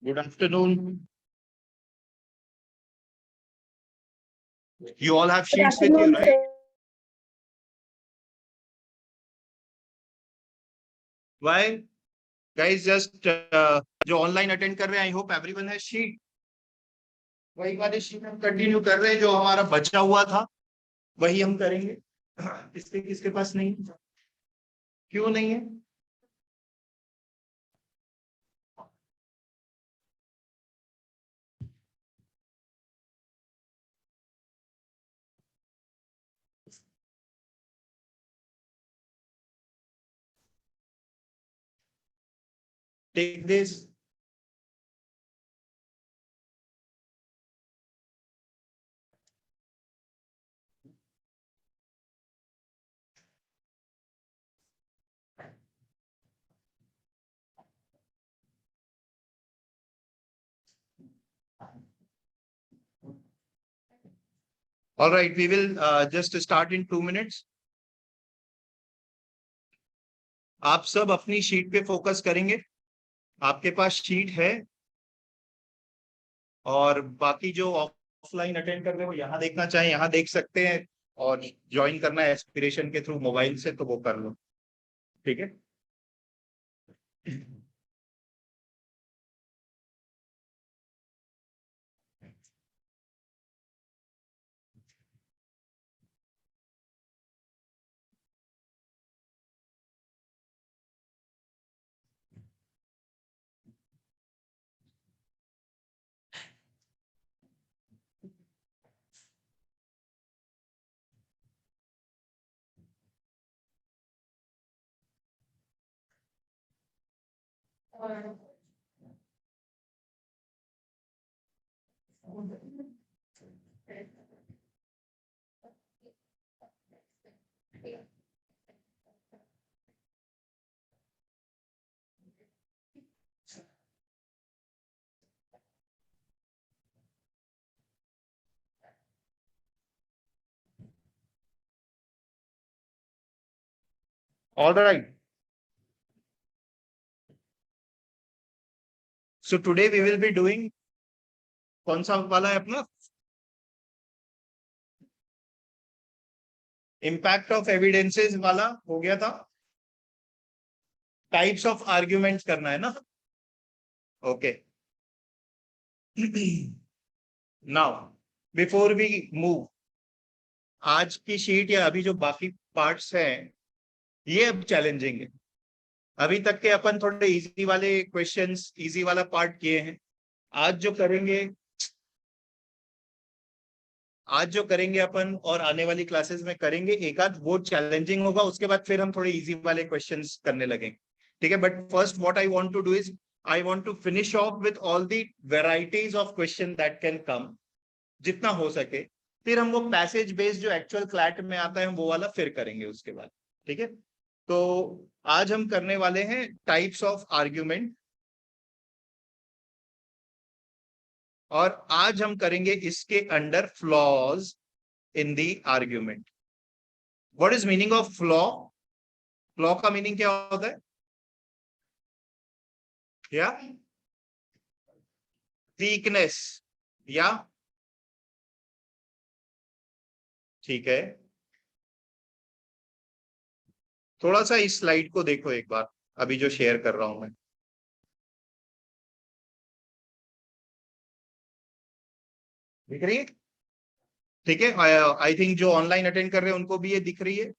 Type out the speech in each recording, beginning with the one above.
Good afternoon. You all have Good sheets with you, afternoon, right? sir. Why? Guys, just जो online attend कर रहे हैं, I hope everyone has sheet. वही वाले sheet हम continue कर रहे हैं, जो हमारा बचा हुआ था वही हम करेंगे. किसके किसके पास नहीं है? क्यों नहीं है? Take this. All right, we will just start in 2 minutes. आप सब अपनी शीट पे फोकस करेंगे. आपके पास शीट है और बाकी जो ऑफलाइन अटेंड कर रहे हो यहाँ देखना चाहे यहाँ देख सकते हैं, और ज्वाइन करना है एस्पिरेशन के थ्रू मोबाइल से तो वो कर लो. ठीक है. All right. So today we will be doing कौन सा वाला है अपना इम्पैक्ट ऑफ एविडेंसेस वाला हो गया था. टाइप्स ऑफ आर्ग्यूमेंट्स करना है ना. Okay. Now before we move, आज की शीट या अभी जो बाकी पार्ट्स हैं ये अब चैलेंजिंग है. अभी तक के अपन थोड़े इजी वाले क्वेश्चंस, इजी वाला पार्ट किए हैं. आज जो करेंगे अपन और आने वाली क्लासेस में करेंगे, एक आध वो चैलेंजिंग होगा. उसके बाद फिर हम थोड़े इजी वाले क्वेश्चंस करने लगेंगे. ठीक है. But first what I want to do is I want to finish off with all the varieties of question that can come, जितना हो सके. फिर हम वो पैसेज बेस्ड जो एक्चुअल क्लैट में आता है हम वो वाला फिर करेंगे उसके बाद. ठीक है. तो आज हम करने वाले हैं टाइप्स ऑफ आर्ग्यूमेंट, और आज हम करेंगे इसके under flaws in the argument. What is meaning of flaw? Flaw का मीनिंग क्या होता है? या वीकनेस, या ठीक है. थोड़ा सा इस स्लाइड को देखो एक बार, अभी जो शेयर कर रहा हूं मैं. दिख रही है? ठीक है. आई थिंक जो ऑनलाइन अटेंड कर रहे हैं उनको भी ये दिख रही है.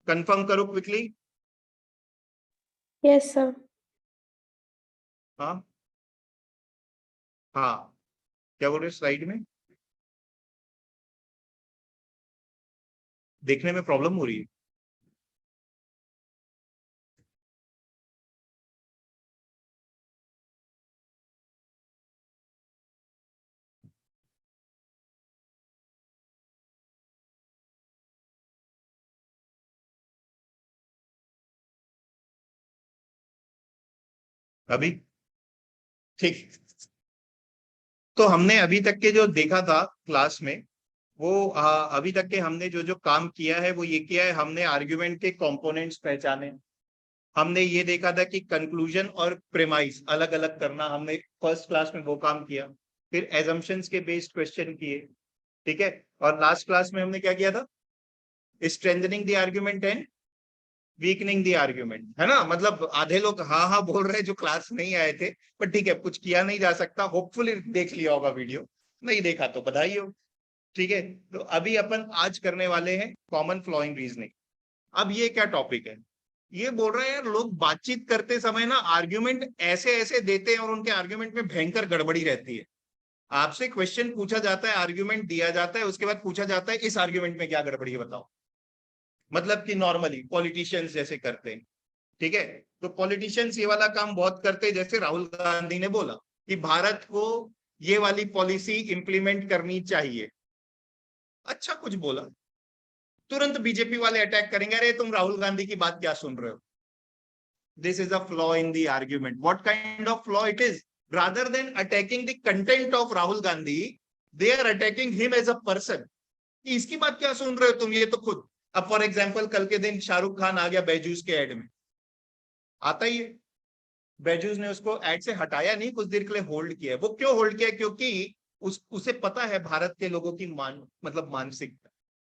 कंफर्म करो क्विकली. Yes sir. हाँ हाँ, क्या बोल रहे स्लाइड में देखने में प्रॉब्लम हो रही है? अभी ठीक. तो हमने अभी तक के जो देखा था क्लास में, वो अभी तक के हमने जो जो काम किया है वो ये किया है, हमने आर्ग्यूमेंट के कंपोनेंट्स पहचाने, हमने ये देखा था कि कंक्लूजन और प्रेमाइस अलग अलग करना, हमने फर्स्ट क्लास में वो काम किया। फिर एजम्पशंस के बेस्ड क्वेश्चन किए, ठीक है। और लास्ट क्लास में हमने क्या किया था, strengthening the argument and weakening the argument, है ना। मतलब आधे लोग हाँ हाँ बोल रहे हैं जो क्लास नहीं आए थे, पर ठीक है, कुछ किया नहीं जा सकता। होपफुली देख लिया होगा वीडियो, नहीं देखा तो बधाई हो, ठीक है। तो अभी अपन आज करने वाले हैं कॉमन फ्लोइंग रीजनिंग। अब ये क्या टॉपिक है, ये बोल रहे हैं यार लोग बातचीत करते समय ना आर्ग्यूमेंट ऐसे ऐसे देते हैं और उनके आर्ग्यूमेंट में भयंकर गड़बड़ी रहती है। आपसे क्वेश्चन पूछा जाता है, आर्ग्यूमेंट दिया जाता है, उसके बाद पूछा जाता है इस आर्ग्यूमेंट में क्या गड़बड़ी है बताओ। मतलब कि नॉर्मली पॉलिटिशियंस जैसे करते हैं, ठीक है। तो पॉलिटिशियंस ये वाला काम बहुत करते हैं, जैसे राहुल गांधी ने बोला कि भारत को ये वाली पॉलिसी इंप्लीमेंट करनी चाहिए, अच्छा कुछ बोला, तुरंत बीजेपी वाले अटैक करेंगे, अरे तुम राहुल गांधी की बात क्या सुन रहे हो। This is a flaw in the argument. What kind of flaw it is? Rather than attacking the content of Rahul Gandhi, they are attacking him as a person. कि इसकी बात क्या सुन रहे हो तुम, ये तो खुद। अब फॉर एग्जाम्पल कल के दिन शाहरुख खान आ गया बैजूस के एड में, आता ही है। बैजूस ने उसको एड से हटाया नहीं, कुछ देर के लिए होल्ड किया। वो क्यों होल्ड किया, क्योंकि उसे पता है भारत के लोगों की मतलब मानसिकता।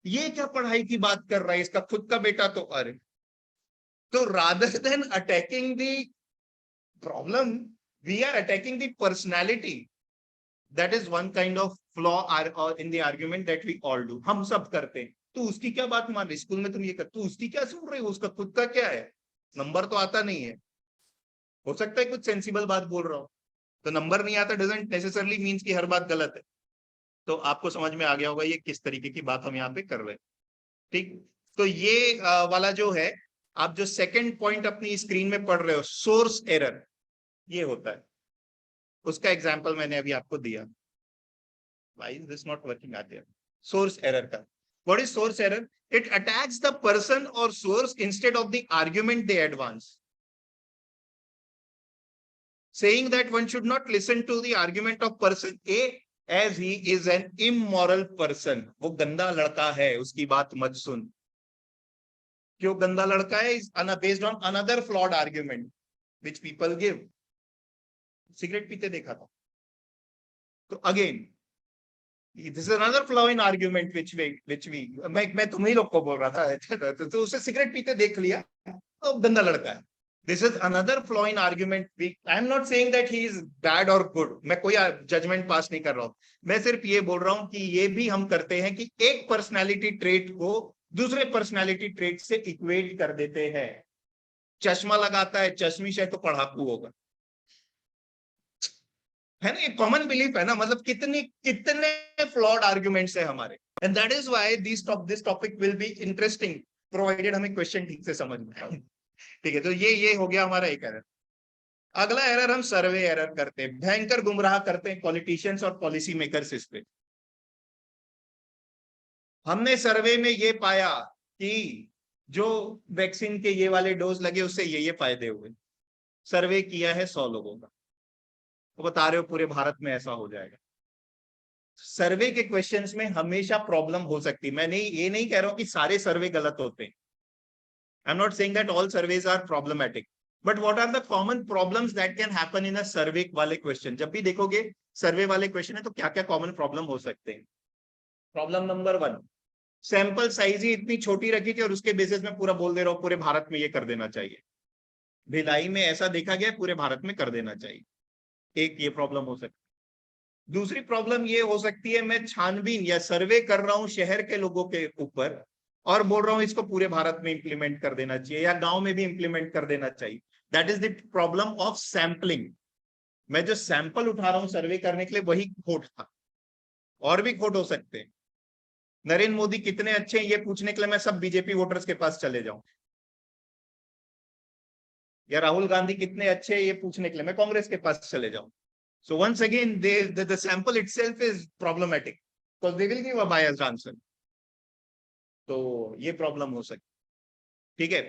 ये क्या पढ़ाई की बात कर रहा है, इसका खुद का बेटा तो अरे। तो rather than attacking the problem, we are attacking the personality. That is one kind of flaw in the argument that we all do. हम सब करते हैं। तो उसकी क्या बात मान रही, स्कूल में तुम ये कर, तो उसकी क्या सुन रहे हो, उसका खुद का क्या है, नंबर तो आता नहीं है। हो सकता है कुछ सेंसिबल बात बोल रहा हो, तो नंबर नहीं आता डजंट नेसेसरली मीन्स कि हर बात गलत है। तो आपको समझ में आ गया होगा ये किस तरीके की बात हम यहाँ पे कर रहे हैं, ठीक। तो ये वाला जो है, आप जो सेकंड पॉइंट अपनी स्क्रीन में पढ़ रहे हो, सोर्स एरर, ये होता है। उसका एग्जाम्पल मैंने अभी आपको दिया। Why is this not working out there? Source error का, what is source error? It attacks the person or source instead of the argument they advance, saying that one should not listen to the argument of person A as he is an immoral person. वो गंदा लड़का है, उसकी बात मत सुन। क्यों गंदा लड़का है? Is based on another flawed argument which people give. Cigarette पीते देखा था, तो again this is another flaw in argument which we मैं तुम ही लोग को बोल रहा था तो उसे सिगरेट पीते देख लिया तो गंदा लड़का है। This is another flaw in argument. I am not saying that he is bad or good. मैं कोई जजमेंट पास नहीं कर रहा हूं, मैं सिर्फ ये बोल रहा हूं कि ये भी हम करते हैं कि एक पर्सनैलिटी ट्रेट को दूसरे पर्सनैलिटी ट्रेट से इक्वेट कर देते हैं। चश्मा लगाता है, चश्मिश है तो पढ़ाकू होगा, है ना। ये कॉमन बिलीफ है ना, मतलब कितने कितने फ्लॉड आर्ग्यूमेंट्स है हमारे। And that is why this topic will be interesting provided हमें क्वेश्चन ठीक से समझ में आए, ठीक है। तो ये हो गया हमारा एक एरर। अगला एरर हम सर्वे एरर करते हैं, भयंकर गुमराह करते हैं पॉलिटिशियंस और पॉलिसी मेकर्स इस पे। हमने सर्वे में ये पाया कि जो वैक्सीन के ये वाले डोज लगे उससे ये फायदे हुए। सर्वे किया है 100 लोगों का, तो बता रहे हो पूरे भारत में ऐसा हो जाएगा। सर्वे के क्वेश्चंस में हमेशा प्रॉब्लम हो सकती है। मैं ये नहीं कह रहा हूं कि सारे सर्वे गलत होते हैं। I am not saying that all surveys are problematic, but what are the common problems that can happen in a survey वाले क्वेश्चन। जब भी देखोगे सर्वे वाले क्वेश्चन है तो क्या क्या कॉमन प्रॉब्लम हो सकते हैं। प्रॉब्लम नंबर 1, सैंपल साइज ही इतनी छोटी रखी थी और उसके बेसिस में पूरा बोल दे रहा हूं पूरे भारत में ये कर देना चाहिए। भिलाई में ऐसा देखा गया, पूरे भारत में कर देना चाहिए। एक ये प्रॉब्लम हो सकती है। दूसरी प्रॉब्लम ये हो सकती है, मैं छानबीन या सर्वे कर रहा हूं शहर के लोगों के ऊपर और बोल रहा हूं इसको पूरे भारत में इंप्लीमेंट कर देना चाहिए या गांव में भी इंप्लीमेंट कर देना चाहिए। That is the problem of sampling. मैं जो सैंपल उठा रहा हूं सर्वे करने के लिए वही खोट था, और भी खोट हो सकते हैं। नरेंद्र मोदी कितने अच्छे हैं ये पूछने के लिए मैं सब बीजेपी वोटर्स के पास चले जाऊं, या राहुल गांधी कितने अच्छे हैं ये पूछने के लिए मैं कांग्रेस के पास चले जाऊं। So once again, the sample itself is problematic because they will give a biased answer. तो ये प्रॉब्लम हो सकती, ठीक है।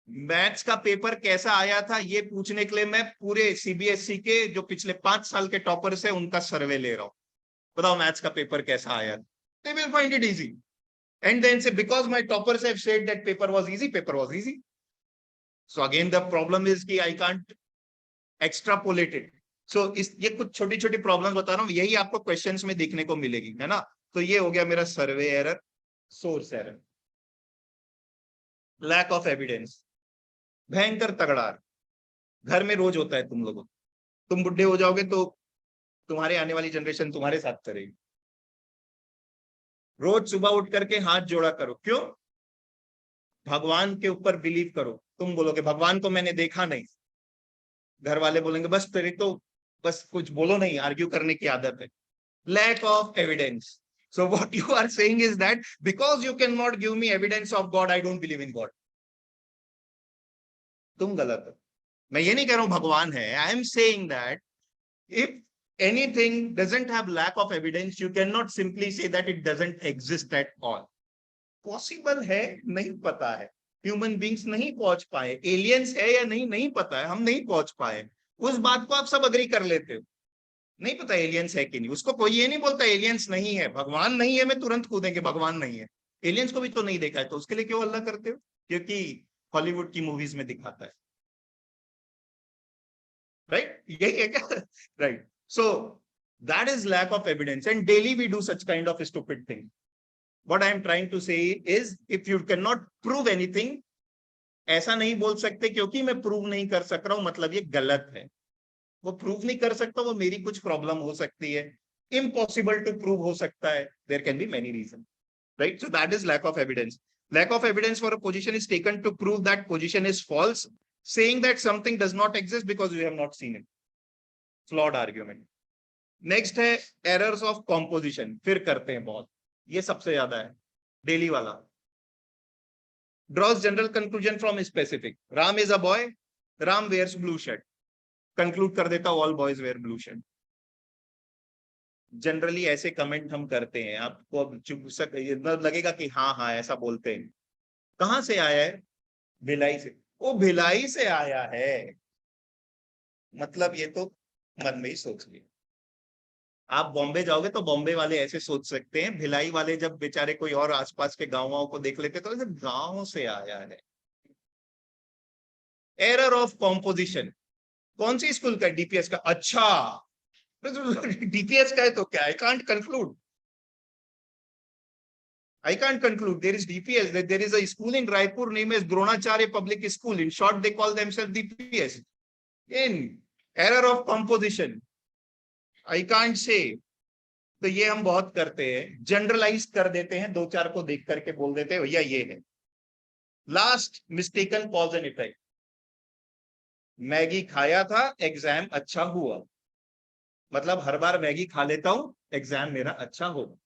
मैथ्स का पेपर कैसा आया था ये पूछने के लिए मैं पूरे सीबीएसई के जो पिछले 5 साल के टॉपर्स है उनका सर्वे ले रहा हूं, बताओ मैथ्स का पेपर कैसा आया। They will find it easy and then say because my toppers have said that paper was easy, paper was easy. So again the problem is कि आई कांट एक्स्ट्रापोलेट इट। सो इस ये कुछ छोटी छोटी problem बता रहा हूँ, यही आपको क्वेश्चंस में देखने को मिलेगी, है ना। तो ये हो गया मेरा survey error, source error, lack of evidence, भयंकर तगड़ा घर में रोज होता है तुम लोगों को। तुम बुढ़े हो जाओगे तो तुम्हारे आने वाली जनरेशन तुम्हारे साथ करेगी। रोज सुबह उठ करके हाथ जोड़ा करो, क्यों? भगवान के ऊपर बिलीव करो। तुम बोलोगे भगवान को मैंने देखा नहीं, घर वाले बोलेंगे बस तेरी तो बस कुछ बोलो नहीं, आर्ग्यू करने की आदत है। Lack of evidence. So what you are saying is that because you can not give me evidence of God, I don't believe in God. तुम गलत हो। मैं ये नहीं कह रहा हूं भगवान है, आई am saying that if anything doesn't have lack of evidence, you cannot simply say that it doesn't exist at all. Possible है, नहीं पता है, ह्यूमन बींग्स नहीं पहुंच पाए, एलियंस है या नहीं नहीं पता है, हम नहीं पहुंच पाए, उस बात को आप सब अग्री कर लेते हो। नहीं पता एलियंस है कि नहीं, उसको कोई ये नहीं बोलता एलियंस नहीं है, भगवान नहीं है मैं तुरंत कूदेंगे भगवान नहीं है। एलियंस को भी तो नहीं देखा है, तो उसके लिए क्यों अल्लाह करते हो? क्योंकि हॉलीवुड की मूवीज में दिखाता है, राइट? यही है क्या? Right. So that is lack of evidence and daily we do such kind of stupid thing. What I am trying to say is if you can not prove anything, ऐसा नहीं बोल सकते क्योंकि मैं प्रूव नहीं कर सक रहा हूं मतलब ये गलत है। वो प्रूव नहीं कर सकता, वो मेरी कुछ प्रॉब्लम हो सकती है, इम्पॉसिबल टू प्रूव हो सकता है, there can be many reason, right? So that is lack of evidence. Lack of evidence for a position is taken to prove that position is false, saying that something does not exist because you have not seen it. Flawed argument. Next है errors of composition, फिर करते हैं बहुत, ये सबसे ज्यादा है, daily वाला। Draws general conclusion from specific, Ram is a boy, Ram wears blue shirt, conclude कर देता all boys wear blue shirt. Generally ऐसे कमेंट हम करते हैं, आपको अब लगेगा कि हाँ हाँ ऐसा बोलते हैं। कहां से आया है? भिलाई से। वो भिलाई से आया है, मतलब ये तो मन में ही सोच लिया। आप बॉम्बे जाओगे तो बॉम्बे वाले ऐसे सोच सकते हैं, भिलाई वाले जब बेचारे कोई और आसपास के गांवों को देख लेते तो ऐसे गांव से आया है। एरर ऑफ कॉम्पोजिशन, कौन सी स्कूल का? डीपीएस का। अच्छा, डीपीएस का है तो क्या, I can't conclude, I can't conclude. There is DPS. There is a school in Raipur named as Dronacharya Public School. In short, they call themselves DPS. In error of composition, I can't say. तो ये हम बहुत करते हैं, generalise कर देते हैं, दो चार को देख करके बोल देते हैं भैया ये है। Last, mistaken cause and effect. Maggi खाया था, एग्जाम अच्छा हुआ, मतलब हर बार मैगी खा लेता हूं, एग्जाम मेरा अच्छा होगा।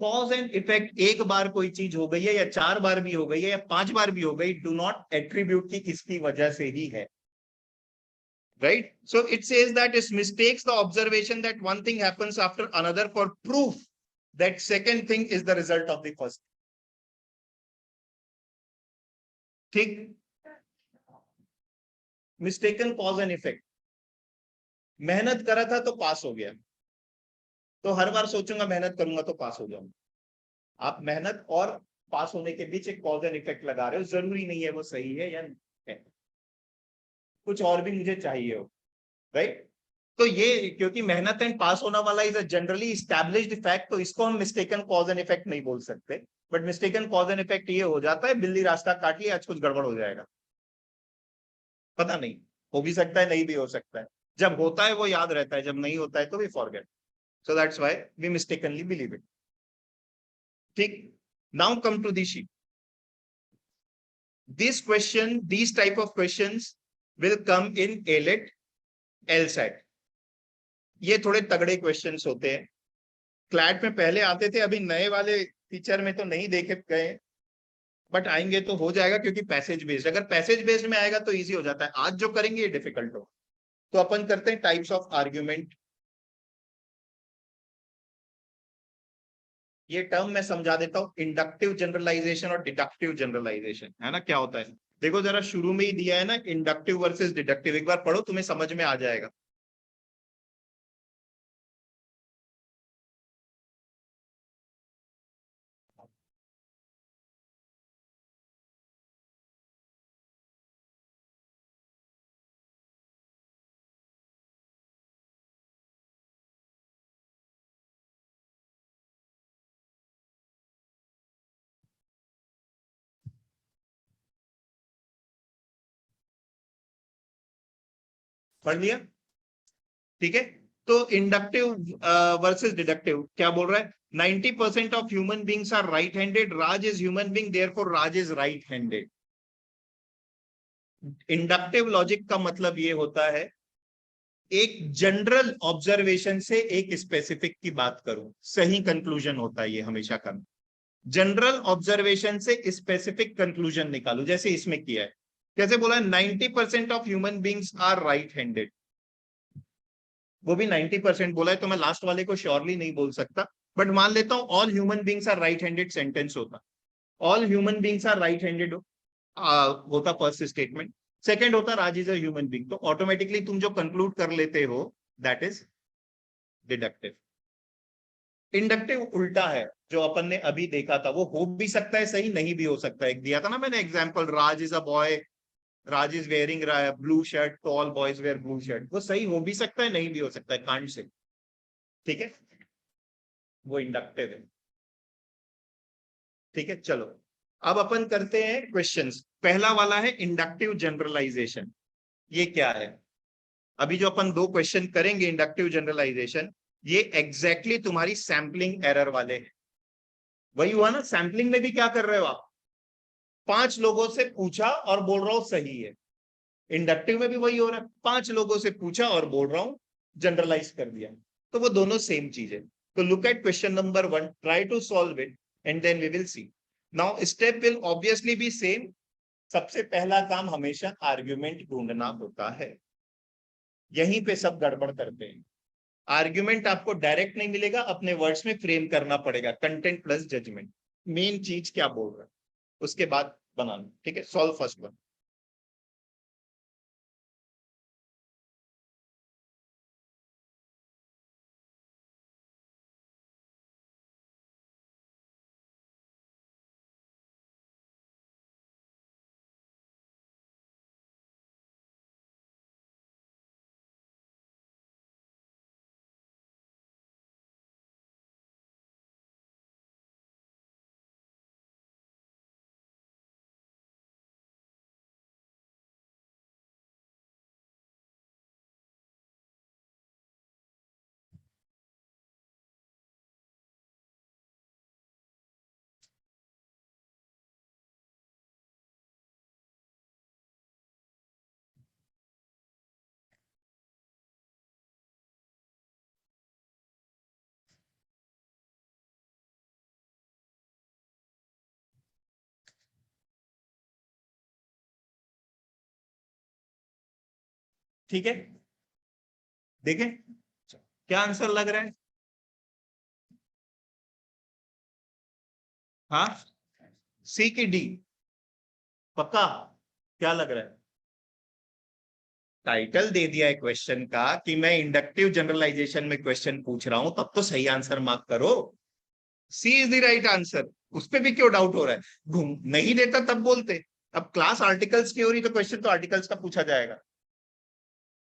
कॉज एंड इफेक्ट, एक बार कोई चीज हो गई है या चार बार भी हो गई है या पांच बार भी हो गई, डू नॉट एट्रीब्यूट की इसकी वजह से ही है, right? So it says that it mistakes the observation that one thing happens after another for proof that second thing is the result of the first. ठीक, मिस्टेकन कॉज एंड इफेक्ट। मेहनत करा था तो पास हो गया, तो हर बार सोचूंगा मेहनत करूंगा तो पास हो जाऊंगा। आप मेहनत और पास होने के बीच एक कॉज एंड इफेक्ट लगा रहे हो, जरूरी नहीं है वो सही है या नहीं है, कुछ और भी मुझे चाहिए हो, राइट? तो ये क्योंकि मेहनत एंड पास होना वाला is a generally established fact, तो इसको हम मिस्टेकन कॉज एंड इफेक्ट नहीं बोल सकते। But mistaken cause and effect ये हो जाता है, बिल्ली रास्ता काट लिया, आज कुछ गड़बड़ हो जाएगा, पता नहीं, हो भी सकता है नहीं भी हो सकता है। जब होता है वो याद रहता है, जब नहीं होता है तो we forget. So that's why we mistakenly believe it. ठीक, now come to the sheet. This question, this type of questions will come in AILET, LSAT. ये थोड़े तगड़े क्वेश्चंस होते हैं, क्लैट में पहले आते थे, अभी नए वाले फीचर में तो नहीं देखे गए, बट आएंगे तो हो जाएगा, क्योंकि पैसेज बेस्ड, अगर पैसेज बेस्ड में आएगा तो इजी हो जाता है, आज जो करेंगे ये डिफिकल्ट हो। तो अपन करते हैं टाइप्स ऑफ आर्ग्यूमेंट। ये टर्म मैं समझा देता हूं, इंडक्टिव जनरलाइजेशन और डिडक्टिव जनरलाइजेशन, है ना, क्या होता है? देखो जरा शुरू में ही दिया है ना, इंडक्टिव वर्सेस डिडक्टिव, एक बार पढ़ो तुम्हें समझ में आ जाएगा। पढ़ लिया? ठीक है, तो इंडक्टिव वर्सेस डिडक्टिव क्या बोल रहा है? 90% of human beings are right handed, Raj is human being, therefore Raj is right handed. Inductive logic का मतलब ये होता है एक जनरल ऑब्जर्वेशन से एक स्पेसिफिक की बात करूं, सही कंक्लूजन होता है ये हमेशा का। जनरल ऑब्जर्वेशन से स्पेसिफिक कंक्लूजन निकालू, जैसे इसमें किया है। कैसे बोला है? 90% of human beings are right handed, वो भी 90% बोला है, तो मैं लास्ट वाले को श्योरली नहीं बोल सकता, बट मान लेता हूं all human beings are right handed sentence होता। All human beings are right handed होता फर्स्ट स्टेटमेंट। सेकेंड होता Raj is a human being, तो ऑटोमेटिकली तुम जो कंक्लूड कर लेते हो दैट इज डिडक्टिव। इंडक्टिव उल्टा है, जो अपन ने अभी देखा था, वो हो भी सकता है सही, नहीं भी हो सकता है। एक दिया था ना मैंने example, Raj is a boy, Raj is wearing blue shirt, तो all boys wear blue shirt, वो सही हो भी सकता है, नहीं भी हो सकता है, कांट से। ठीक है, वो इंडक्टिव है। ठीक है, चलो अब अपन करते हैं क्वेश्चंस। पहला वाला है इंडक्टिव जनरलाइजेशन। ये क्या है? अभी जो अपन दो क्वेश्चन करेंगे इंडक्टिव जनरलाइजेशन, ये एग्जैक्टली तुम्हारी सैंपलिंग एरर वाले हैं। वही हुआ ना, सैंपलिंग में भी क्या कर रहे हो आप? 5 लोगों से पूछा और बोल रहा हूं सही है। इंडक्टिव में भी वही हो रहा है, 5 लोगों से पूछा और बोल रहा हूं जनरलाइज कर दिया। तो वो दोनों सेम चीज है। तो look at question number 1, try to solve it and then we will see. Now step will obviously be same. सबसे पहला काम हमेशा आर्ग्यूमेंट ढूंढना होता है। यहीं पे सब गड़बड़ करते हैं। आर्ग्यूमेंट आपको डायरेक्ट नहीं मिलेगा, अपने वर्ड्स में फ्रेम करना पड़ेगा, कंटेंट प्लस जजमेंट। मेन चीज क्या बोल रहा है उसके बाद बनाना। ठीक है, सॉल्व फर्स्ट वन। ठीक है, देखें क्या आंसर लग रहा है। हाँ, सी की डी? पक्का? क्या लग रहा है? टाइटल दे दिया है क्वेश्चन का कि मैं इंडक्टिव जनरलाइजेशन में क्वेश्चन पूछ रहा हूं, तब तो सही आंसर मार्क करो। सी इज द राइट आंसर, उस पर भी क्यों डाउट हो रहा है? घूम नहीं देता तब बोलते। अब क्लास आर्टिकल्स की हो रही तो क्वेश्चन तो आर्टिकल्स का पूछा जाएगा।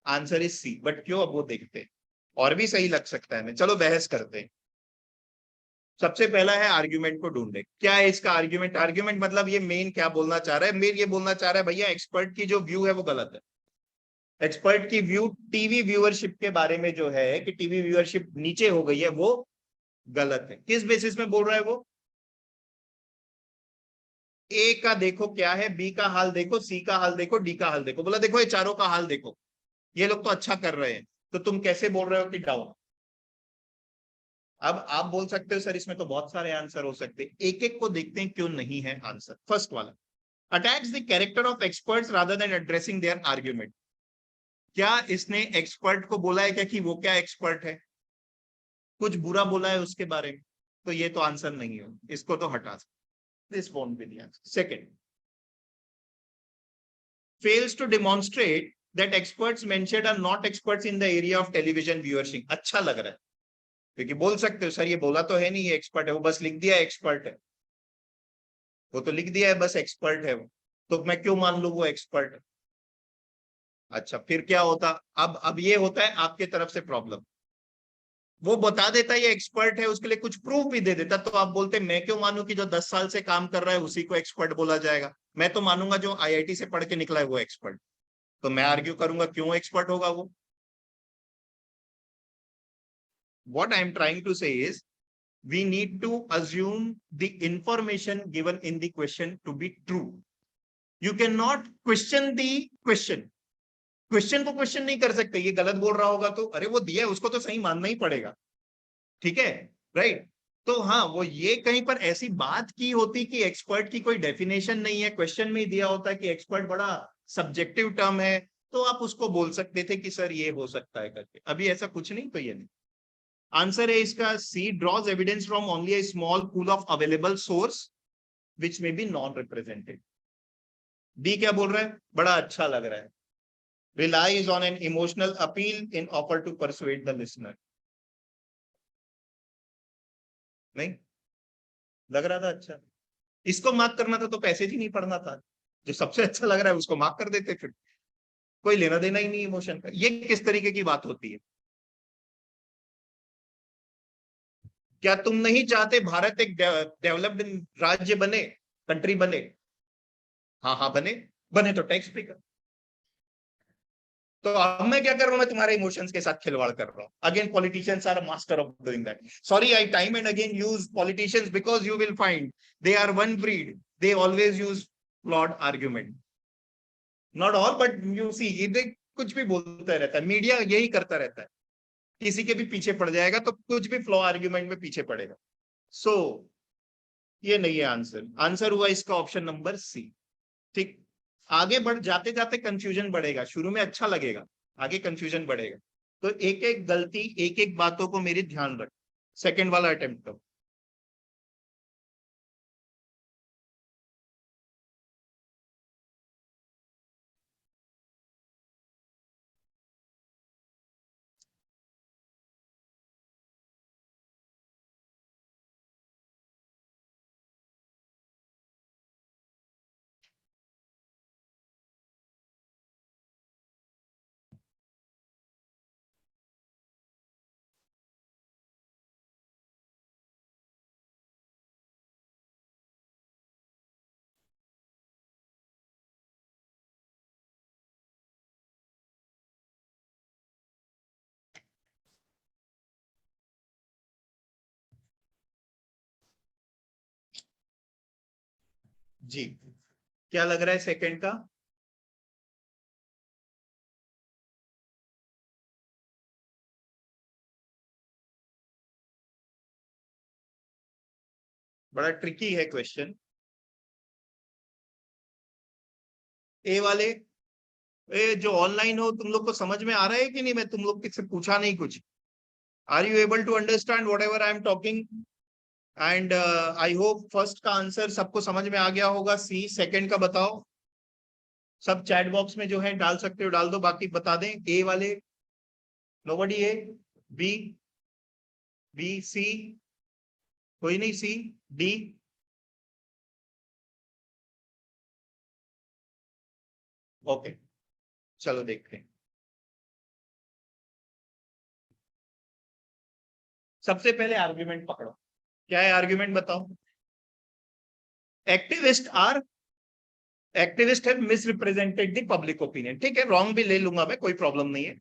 आंसर इज सी, बट क्यों, अब वो देखते हैं। और भी सही लग सकता है हमें, चलो बहस करते हैं। सबसे पहला है आर्ग्यूमेंट को ढूंढे। क्या है इसका आर्ग्यूमेंट? आर्ग्यूमेंट मतलब ये मेन क्या बोलना चाह रहा है? मेन ये बोलना चाह रहा है भैया एक्सपर्ट की जो व्यू है वो गलत है। एक्सपर्ट की व्यू टीवी व्यूअरशिप के बारे में जो है कि टीवी व्यूअरशिप नीचे हो गई है, वो गलत है। किस बेसिस में बोल रहा है वो? ए का देखो क्या है, बी का हाल देखो, सी का हाल देखो, डी का हाल देखो। बोला देखो ये चारों का हाल देखो, ये लोग तो अच्छा कर रहे हैं, तो तुम कैसे बोल रहे हो कि डाउन? अब आप बोल सकते हो सर इसमें तो बहुत सारे आंसर हो सकते हैं, एक एक को देखते हैं क्यों नहीं है आंसर। फर्स्ट वाला, attacks the character of experts rather than addressing their argument. क्या इसने एक्सपर्ट को बोला है क्या कि वो क्या एक्सपर्ट है? कुछ बुरा बोला है उसके बारे में? तो ये तो आंसर नहीं है, इसको तो हटा सकते। This won't be the answer. Second, fails to demonstrate that experts mentioned are not experts in the area of television viewership। अच्छा लग रहा है, क्योंकि बोल सकते हो सर ये बोला तो है नहीं ये एक्सपर्ट है, वो बस लिख दिया एक्सपर्ट है, वो तो लिख दिया है बस एक्सपर्ट है वो, तो मैं क्यों मान लूं वो एक्सपर्ट है? अच्छा, फिर क्या होता? अब ये होता है आपके तरफ से प्रॉब्लम। वो बता देता ये एक्सपर्ट है, उसके लिए कुछ प्रूफ भी दे देता, तो आप बोलते मैं क्यों मानूं कि जो 10 साल से काम कर रहा है उसी को एक्सपर्ट बोला जाएगा? मैं तो मानूंगा जो आईआईटी से पढ़ के निकला है वो एक्सपर्ट। तो मैं आर्ग्यू करूंगा क्यों एक्सपर्ट होगा वो. What I am trying to say is we need to assume the information given in the question to be true. You cannot question the question. Question को क्वेश्चन नहीं कर सकते. ये गलत बोल रहा होगा तो अरे वो दिया है उसको तो सही मानना ही पड़ेगा. ठीक है, राइट. तो हाँ, वो ये कहीं पर ऐसी बात की होती कि एक्सपर्ट की कोई डेफिनेशन नहीं है, क्वेश्चन में ही दिया होता कि एक्सपर्ट बड़ा सब्जेक्टिव टर्म है, तो आप उसको बोल सकते थे कि सर ये हो सकता है करके. अभी ऐसा कुछ नहीं, तो ये नहीं. आंसर है इसका C, draws evidence from only a small pool of available source which may be non represented. D क्या बोल रहा है, बड़ा अच्छा लग रहा है. relies on an emotional appeal in offer to persuade the listener. नहीं लग रहा था अच्छा, इसको मार्क करना था तो पैसेज ही नहीं पढ़ना था. जो सबसे अच्छा लग रहा है उसको मार्क कर देते, फिर कोई लेना देना ही नहीं इमोशन का. ये किस तरीके की बात होती है. क्या तुम नहीं चाहते भारत एक डेवलप्ड राज्य बने, कंट्री बने. हाँ हाँ बने, बने तो टैक्स पे कर. तो अब मैं क्या कर रहा हूं, मैं तुम्हारे इमोशंस के साथ खिलवाड़ कर रहा हूं. Again politicians are master of doing that. Sorry I time and again use politicians because you will find they are one breed. They always use flawed argument. Not all but you see, ये कुछ भी बोलता रहता है, media यही करता रहता है. किसी के भी पीछे पड़ जाएगा तो कुछ भी फ्लॉ आर्ग्यूमेंट में पीछे पड़ेगा. सो ये नहीं है आंसर. आंसर हुआ इसका ऑप्शन नंबर सी. ठीक, आगे बढ़ जाते जाते कंफ्यूजन बढ़ेगा. शुरू में अच्छा लगेगा, आगे कंफ्यूजन बढ़ेगा. तो एक एक गलती, एक एक बातों को मेरी ध्यान रख. सेकंड वाला अटेम्प्ट करो. जी, क्या लग रहा है सेकंड का. बड़ा ट्रिकी है क्वेश्चन. ए वाले, ए जो ऑनलाइन हो, तुम लोग को समझ में आ रहा है कि नहीं. मैं तुम लोग किससे पूछा नहीं कुछ. Are you able to understand whatever I am talking. And I hope first का आंसर सबको समझ में आ गया होगा, सी. सेकंड का बताओ. सब चैट बॉक्स में जो है डाल सकते हो डाल दो, बाकी बता दें. ए वाले नोबडी. ए, बी, बी, सी, कोई नहीं. सी, डी, ओके. चलो देखते हैं. सबसे पहले आर्ग्यूमेंट पकड़ो. क्या है आर्ग्यूमेंट, बताओ. Activist are, activist have misrepresented the public opinion. ठीक है, रॉन्ग भी ले लूंगा मैं, कोई प्रॉब्लम नहीं है.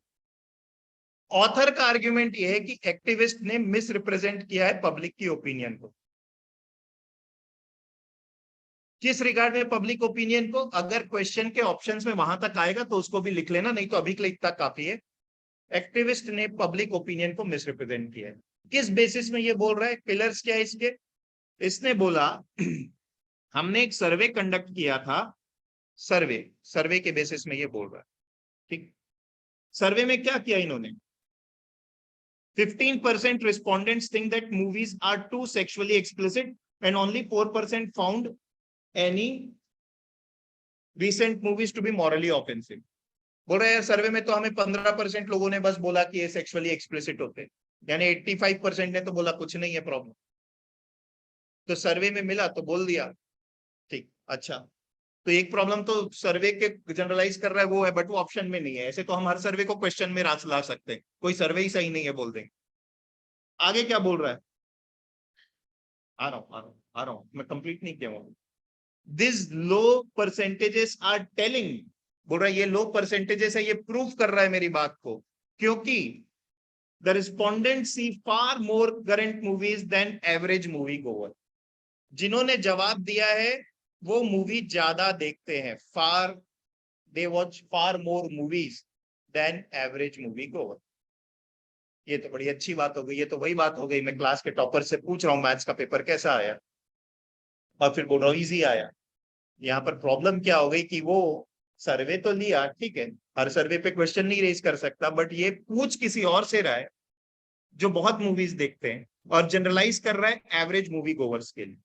ऑथर का आर्ग्यूमेंट यह है कि एक्टिविस्ट ने मिसरिप्रेजेंट किया है पब्लिक की ओपिनियन को. किस रिगार्ड में पब्लिक ओपिनियन को, अगर क्वेश्चन के ऑप्शंस में वहां तक आएगा तो उसको भी लिख लेना, नहीं तो अभी के लिए इतना काफी है. एक्टिविस्ट ने पब्लिक ओपिनियन को मिसरिप्रेजेंट किया है. किस बेसिस में ये बोल रहा है, पिलर्स क्या है इसके. इसने बोला हमने एक सर्वे कंडक्ट किया था. सर्वे, सर्वे के बेसिस में ये बोल रहा है. ठीक, सर्वे में क्या किया इन्होंने. 15% respondents think that movies are too sexually explicit and only 4% found any recent movies to be morally offensive. बोल रहे हैं सर्वे में तो हमें 15% लोगों ने बस बोला कि ये सेक्सुअली एक्सप्लिसिट होते हैं, यानी 85% ने तो बोला कुछ नहीं है प्रॉब्लम. तो सर्वे में मिला तो बोल दिया. ठीक, अच्छा. तो एक प्रॉब्लम तो सर्वे के जनरलाइज कर रहा है वो है, बट वो ऑप्शन में नहीं है. ऐसे तो हम हर सर्वे को क्वेश्चन में ला सकते हैं, कोई सर्वे ही सही नहीं है बोल देंगे. आगे क्या बोल रहा है, आ रहा हूं मैं कंप्लीट नहीं किया हूं. These low percentages are telling बोल रहा है ये लो परसेंटेजेस है, ये प्रूव कर रहा है मेरी बात को, क्योंकि the respondent see far more current movies than average movie goer. जिन्होंने जवाब दिया है वो मूवी ज्यादा देखते हैं, far, they watch far more movies than average movie goer. ये तो बड़ी अच्छी बात हो गई, ये तो वही बात हो गई, मैं क्लास के टॉपर से पूछ रहा हूँ मैथ्स का पेपर कैसा आया, और फिर बोल रहा हूँ इजी आया। यहाँ पर प्रॉब्लम क्या हो गई कि वो सर्वे तो लिया, ठीक है, हर सर्वे पे क्वेश्चन नहीं रेज कर सकता, बट ये पूछ किसी और से रहा है जो बहुत मूवीज देखते हैं, और जनरलाइज कर रहा है एवरेज मूवी गोवर्स के लिए।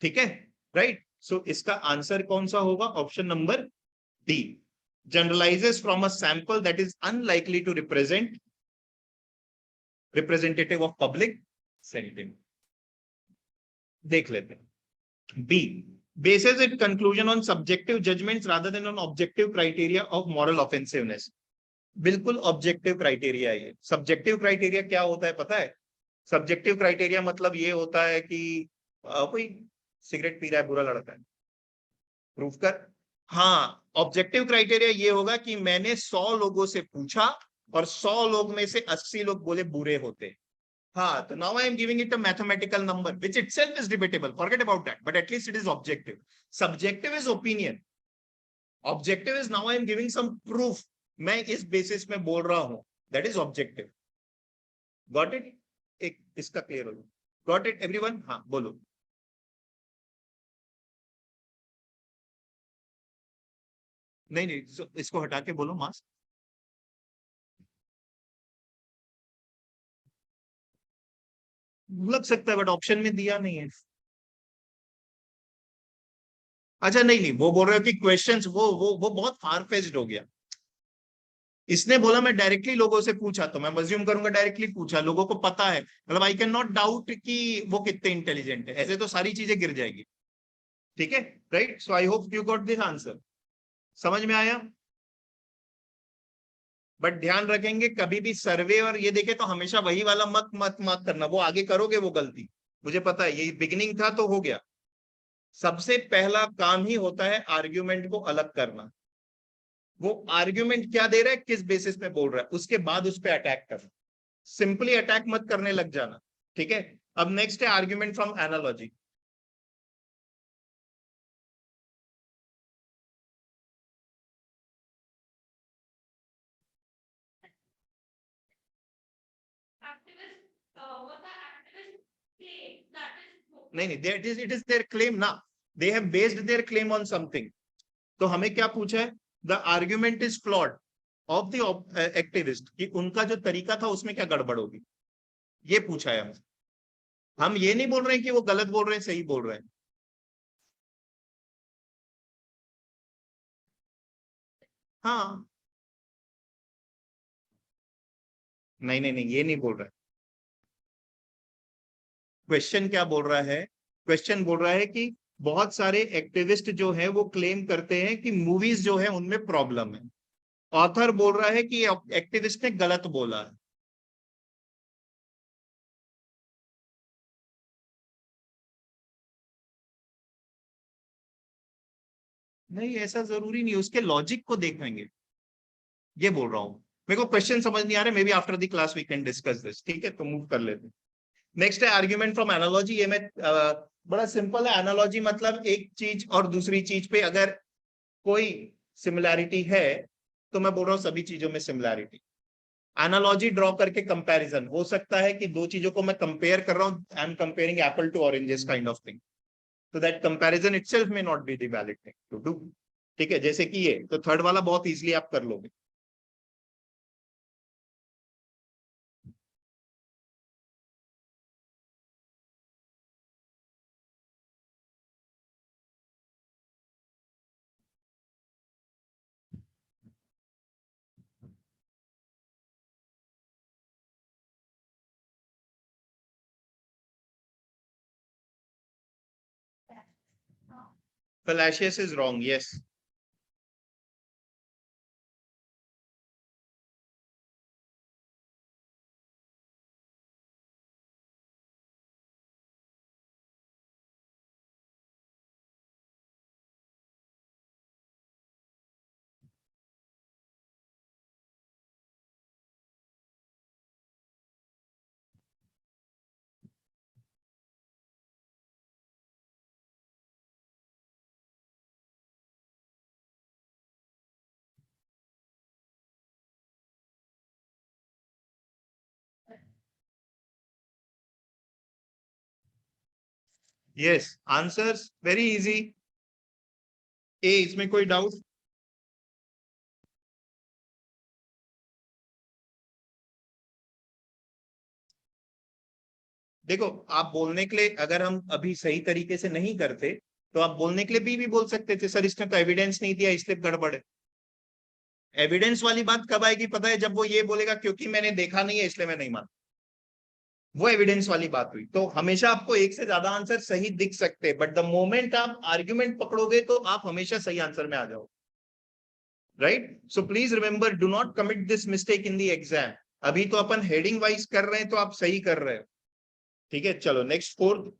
ठीक है, राइट। सो इसका आंसर कौन सा होगा? Option number D, generalizes from a sample that is unlikely to representative of public sentiment. देख लेते हैं। B, bases its conclusion on subjective judgments rather than on objective criteria of moral offensiveness। बिल्कुल objective criteria है ये। Subjective criteria क्या होता है पता है? सब्जेक्टिव क्राइटेरिया मतलब ये होता है कि कोई सिगरेट पी रहा है, बुरा लड़का है, प्रूफ कर। हाँ, ऑब्जेक्टिव क्राइटेरिया ये होगा कि मैंने 100 लोगों से पूछा और 100 लोग में से 80 लोग बोले बुरे होते। हाँ, तो now I am giving it a mathematical number, which itself is debatable. Forget about that. But at least it is objective. Subjective is opinion. Objective is now I am giving some proof. मैं इस basis में बोल रहा हूं. That is objective. Got it? एक इसका clear हो. Got it, everyone? हाँ, बोलो. नहीं नहीं, इसको हटा के बोलो मास्क. लग सकता है बट ऑप्शन में दिया नहीं है. अच्छा, नहीं नहीं, वो बोल रहे हो कि क्वेश्चंस वो बहुत फार फेच्ड हो गया. इसने बोला मैं डायरेक्टली लोगों से पूछा, तो मैं अज्यूम करूंगा डायरेक्टली पूछा, लोगों को पता है, मतलब आई कैन नॉट डाउट कि वो कितने इंटेलिजेंट है, ऐसे तो सारी चीजें गिर जाएगी. ठीक है, right. So I hope you got this answer. समझ में आया? बट ध्यान रखेंगे कभी भी सर्वे और ये देखे तो हमेशा वही वाला मत मत मत करना, वो आगे करोगे वो गलती. मुझे पता है, ये बिगिनिंग था तो हो गया. सबसे पहला काम ही होता है आर्ग्यूमेंट को अलग करना. वो आर्ग्यूमेंट क्या दे रहा है, किस बेसिस पे बोल रहा है, उसके बाद उस पर अटैक करना. सिंपली अटैक मत करने लग जाना. ठीक है. अब नेक्स्ट है आर्ग्यूमेंट फ्रॉम एनालॉजी. नहीं नहीं, इट इज देयर क्लेम ना. They have based there claim on something. तो हमें क्या पूछा है? The argument is flawed of the activist, कि उनका जो तरीका था उसमें क्या गड़बड़ होगी, ये पूछा है हमसे. हम ये नहीं बोल रहे हैं कि वो गलत बोल रहे हैं, सही बोल रहे हैं. हाँ, नहीं नहीं नहीं, ये नहीं बोल रहा है. क्वेश्चन क्या बोल रहा है? क्वेश्चन बोल रहा है कि बहुत सारे एक्टिविस्ट जो है वो क्लेम करते हैं कि मूवीज जो है उनमें प्रॉब्लम है. ऑथर बोल रहा है कि एक्टिविस्ट ने गलत बोला है. नहीं, ऐसा जरूरी नहीं, उसके लॉजिक को देखेंगे, ये बोल रहा हूं. मेरे को क्वेश्चन समझ नहीं आ रहा, maybe after the class we can discuss this. ठीक है, तो मूव कर लेते हैं. नेक्स्ट है आर्ग्यूमेंट फ्रॉम एनालॉजी. ये मैं बड़ा सिंपल है. एनालॉजी मतलब एक चीज और दूसरी चीज पे अगर कोई सिमिलैरिटी है तो मैं बोल रहा हूँ सभी चीजों में सिमिलैरिटी. एनालॉजी ड्रॉ करके कंपैरिजन हो सकता है कि दो चीजों को मैं कंपेयर कर रहा हूँ, I am comparing apple to oranges kind of thing. तो that comparison itself may not be the valid thing to do. ठीक है, जैसे कि ये तो थर्ड वाला बहुत इजीली आप कर लोगे. Fallacious is wrong, yes. Yes, answers very easy. ए, इसमें कोई डाउट? देखो, आप बोलने के लिए अगर हम अभी सही तरीके से नहीं करते तो आप बोलने के लिए भी बोल सकते थे, सर इसने तो एविडेंस नहीं दिया इसलिए गड़बड़ है। एविडेंस वाली बात कब आएगी पता है? जब वो ये बोलेगा क्योंकि मैंने देखा नहीं है इसलिए मैं नहीं मानता। वो एविडेंस वाली बात हुई। तो हमेशा आपको एक से ज्यादा आंसर सही दिख सकते हैं, बट द मोमेंट आप आर्ग्यूमेंट पकड़ोगे तो आप हमेशा सही आंसर में आ जाओ। Right? So please remember, do not commit this mistake in the exam. अभी तो अपन हेडिंग वाइज कर रहे हैं तो आप सही कर रहे हो। ठीक है, चलो नेक्स्ट, फोर्थ।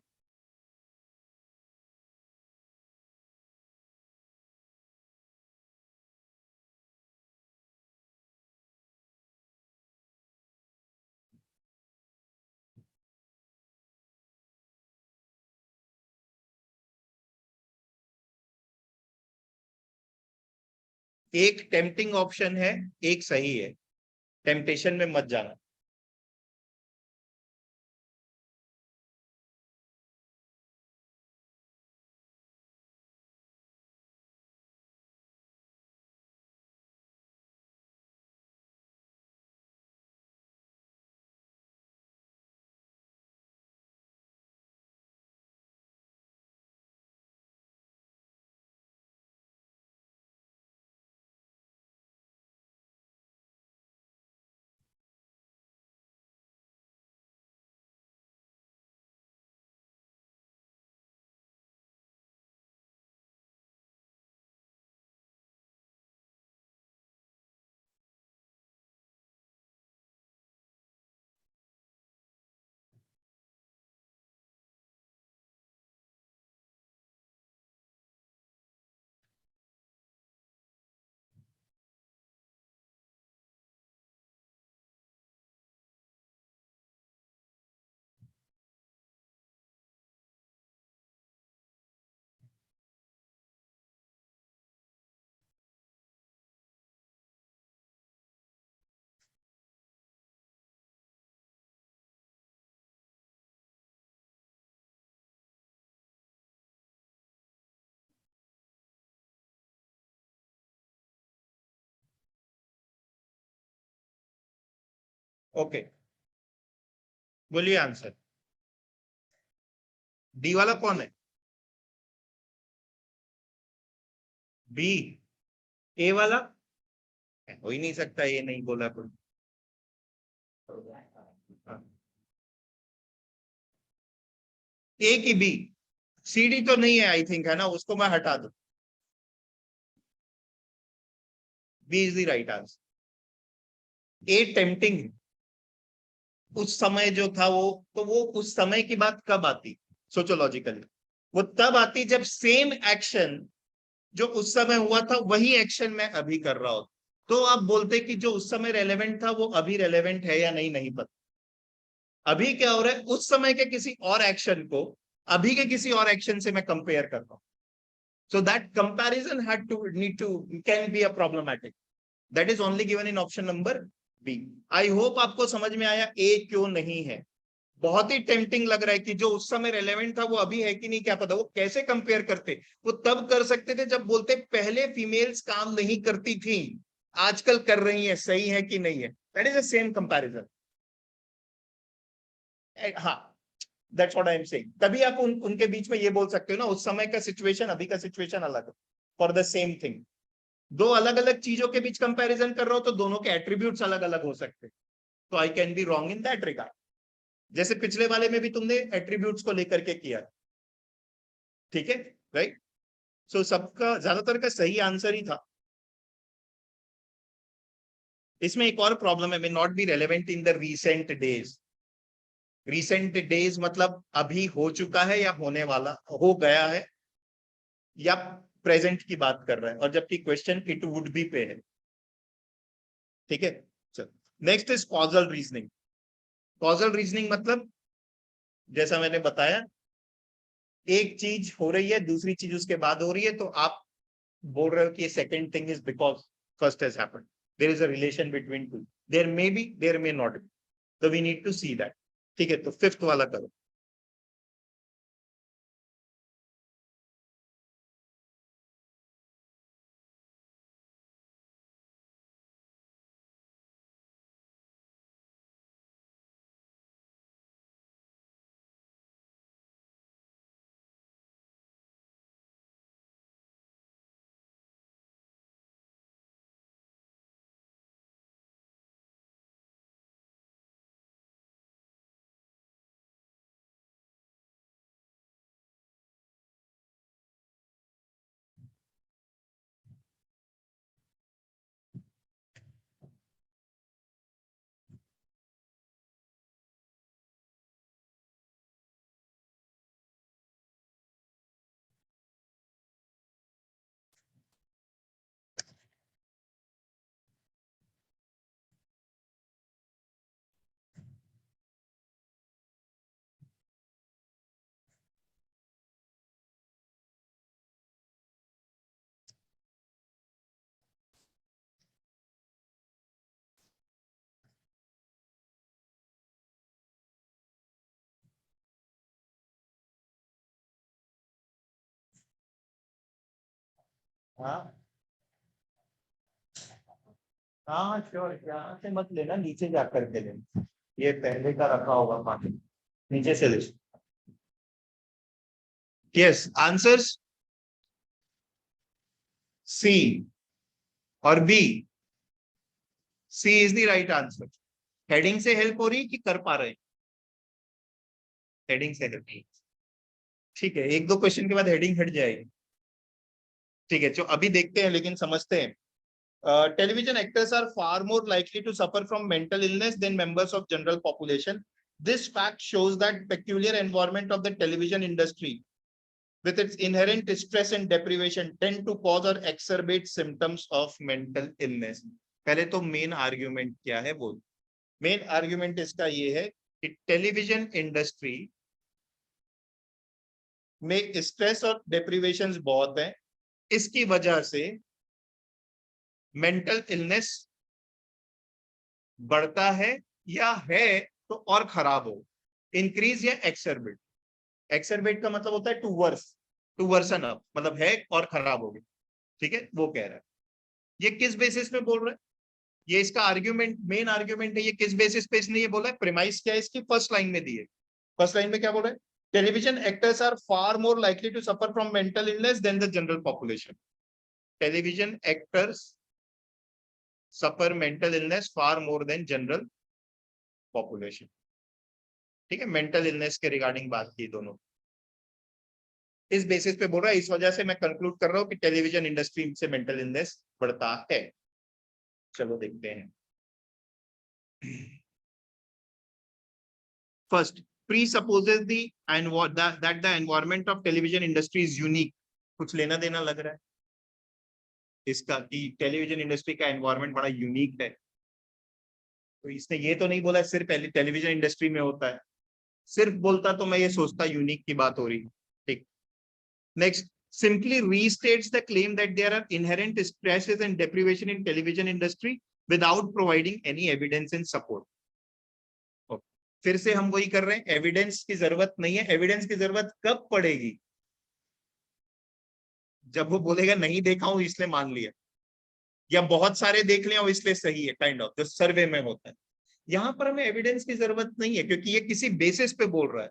एक टेम्पटिंग ऑप्शन है, एक सही है। टेम्पटेशन में मत जाना। ओके, बोलिए आंसर। डी वाला कौन है? बी? ए वाला? हो ही नहीं सकता, ये नहीं बोला कोई। ए की बी? सी डी तो नहीं है आई थिंक, है ना? उसको मैं हटा दूं। B is the right answer. A tempting उस समय जो था वो, तो वो उस समय की बात कब आती? सोचोलॉजिकली वो तब आती जब सेम एक्शन जो उस समय हुआ था वही एक्शन मैं अभी कर रहा हूं। तो आप बोलते कि जो उस समय रेलेवेंट था वो अभी रेलेवेंट है या नहीं, नहीं पता। अभी क्या हो रहा है, उस समय के किसी और एक्शन को अभी के किसी और एक्शन से मैं कंपेयर कर रहा हूं। So that comparison had to need to can be a problematic. That is only given in option number B. I hope आपको समझ में आया ए क्यों नहीं है। बहुत ही टेम्पटिंग लग रहा है कि जो उस समय रेलेवेंट था वो अभी है कि नहीं क्या पता। वो कैसे कंपेयर करते? वो तब कर सकते थे जब बोलते पहले फीमेल्स काम नहीं करती थी, आजकल कर रही है, सही है कि नहीं है। That is the same comparison. हाँ, that's what I am saying. तभी आप उनके बीच में ये बोल सकते हो ना, उस समय का सिचुएशन अभी का सिचुएशन अलग है फॉर द सेम थिंग। दो अलग अलग चीजों के बीच कंपैरिजन कर रहा हो तो दोनों के एट्रीब्यूट्स अलग अलग हो सकते हैं। तो I can be wrong in that regard. जैसे पिछले वाले में भी तुमने एट्रीब्यूट्स को लेकर के किया। ठीक है, राइट? सो सबका ज्यादातर का सही आंसर ही था। इसमें एक और प्रॉब्लम है, मे not B relevant in the recent days. Recent days मतलब अभी हो चुका है या होने वाला हो गया है, या प्रेजेंट की बात कर रहा है, और जबकि क्वेश्चन इट वुड बी पे है। ठीक है, चलो next is causal reasoning. Causal reasoning मतलब जैसा मैंने बताया, एक चीज हो रही है दूसरी चीज उसके बाद हो रही है, तो आप बोल रहे हो कि second thing is because first has happened. There is a relation between two. There may be, there may not be. तो we need to see that. ठीक है, तो फिफ्थ वाला करो। हाँ हाँ श्योर, यहाँ से मत लेना, नीचे जा करके लेना, ये पहले का रखा होगा पानी, नीचे से ले। यस, आंसर्स सी और B. C is the right answer. Heading से हेल्प हो रही है कि कर पा रहे हैं? हेडिंग से हेल्प, ठीक है, एक दो क्वेश्चन के बाद हेडिंग हट जाएगी। ठीक है, जो अभी देखते हैं लेकिन समझते हैं। Television actors are far more likely to suffer from mental illness than members of general population. This fact shows that peculiar environment of the television industry, with its inherent stress and deprivation, tend to cause or exacerbate symptoms of mental illness. पहले तो main argument क्या है वो, main argument इसका ये है कि television industry में स्ट्रेस और डिप्रिवेशन बहुत है, इसकी वजह से मेंटल इलनेस बढ़ता है, या है तो और खराब हो, इंक्रीज या एक्सरबेट। एक्सरबेट का मतलब होता है टू वर्सन अप, मतलब है और खराब हो गया। ठीक है, वो कह रहा है। ये किस बेसिस पे बोल रहा है? ये इसका आर्ग्यूमेंट, मेन आर्ग्यूमेंट है। ये किस बेसिस पे इसने ये बोला है? प्रीमाइस क्या है इसकी? फर्स्ट लाइन में दी है। फर्स्ट लाइन में क्या बोल रहा है? Television actors are far more likely to suffer from mental illness than the general population. Television actors suffer mental illness far more than general population. ठीक है, मेंटल इलनेस के रिगार्डिंग बात की दोनों, इस बेसिस पे बोल रहा है। इस वजह से मैं कंक्लूड कर रहा हूं कि टेलीविजन इंडस्ट्री से मेंटल इलनेस बढ़ता है। चलो देखते हैं। First, presupposes that the environment of television industry is unique. कुछ लेना देना लग रहा है इसका कि टेलीविजन इंडस्ट्री का एनवायरनमेंट बड़ा यूनिक है। तो इसने ये तो नहीं बोला सिर्फ टेलीविजन इंडस्ट्री में होता है, सिर्फ बोलता तो मैं ये सोचता यूनिक की बात हो रही। ठीक, next, simply restates the claim that there are inherent stresses and deprivation in television industry without providing any evidence and support. Okay. फिर से हम वही कर रहे हैं, एविडेंस की जरूरत नहीं है। एविडेंस की जरूरत कब पड़ेगी? जब वो बोलेगा नहीं देखा हूं इसलिए मान लिया, या बहुत सारे देख लिया इसलिए सही है, काइंड ऑफ जो सर्वे में होता है। यहां पर हमें एविडेंस की जरूरत नहीं है, क्योंकि ये किसी बेसिस पे बोल रहा है।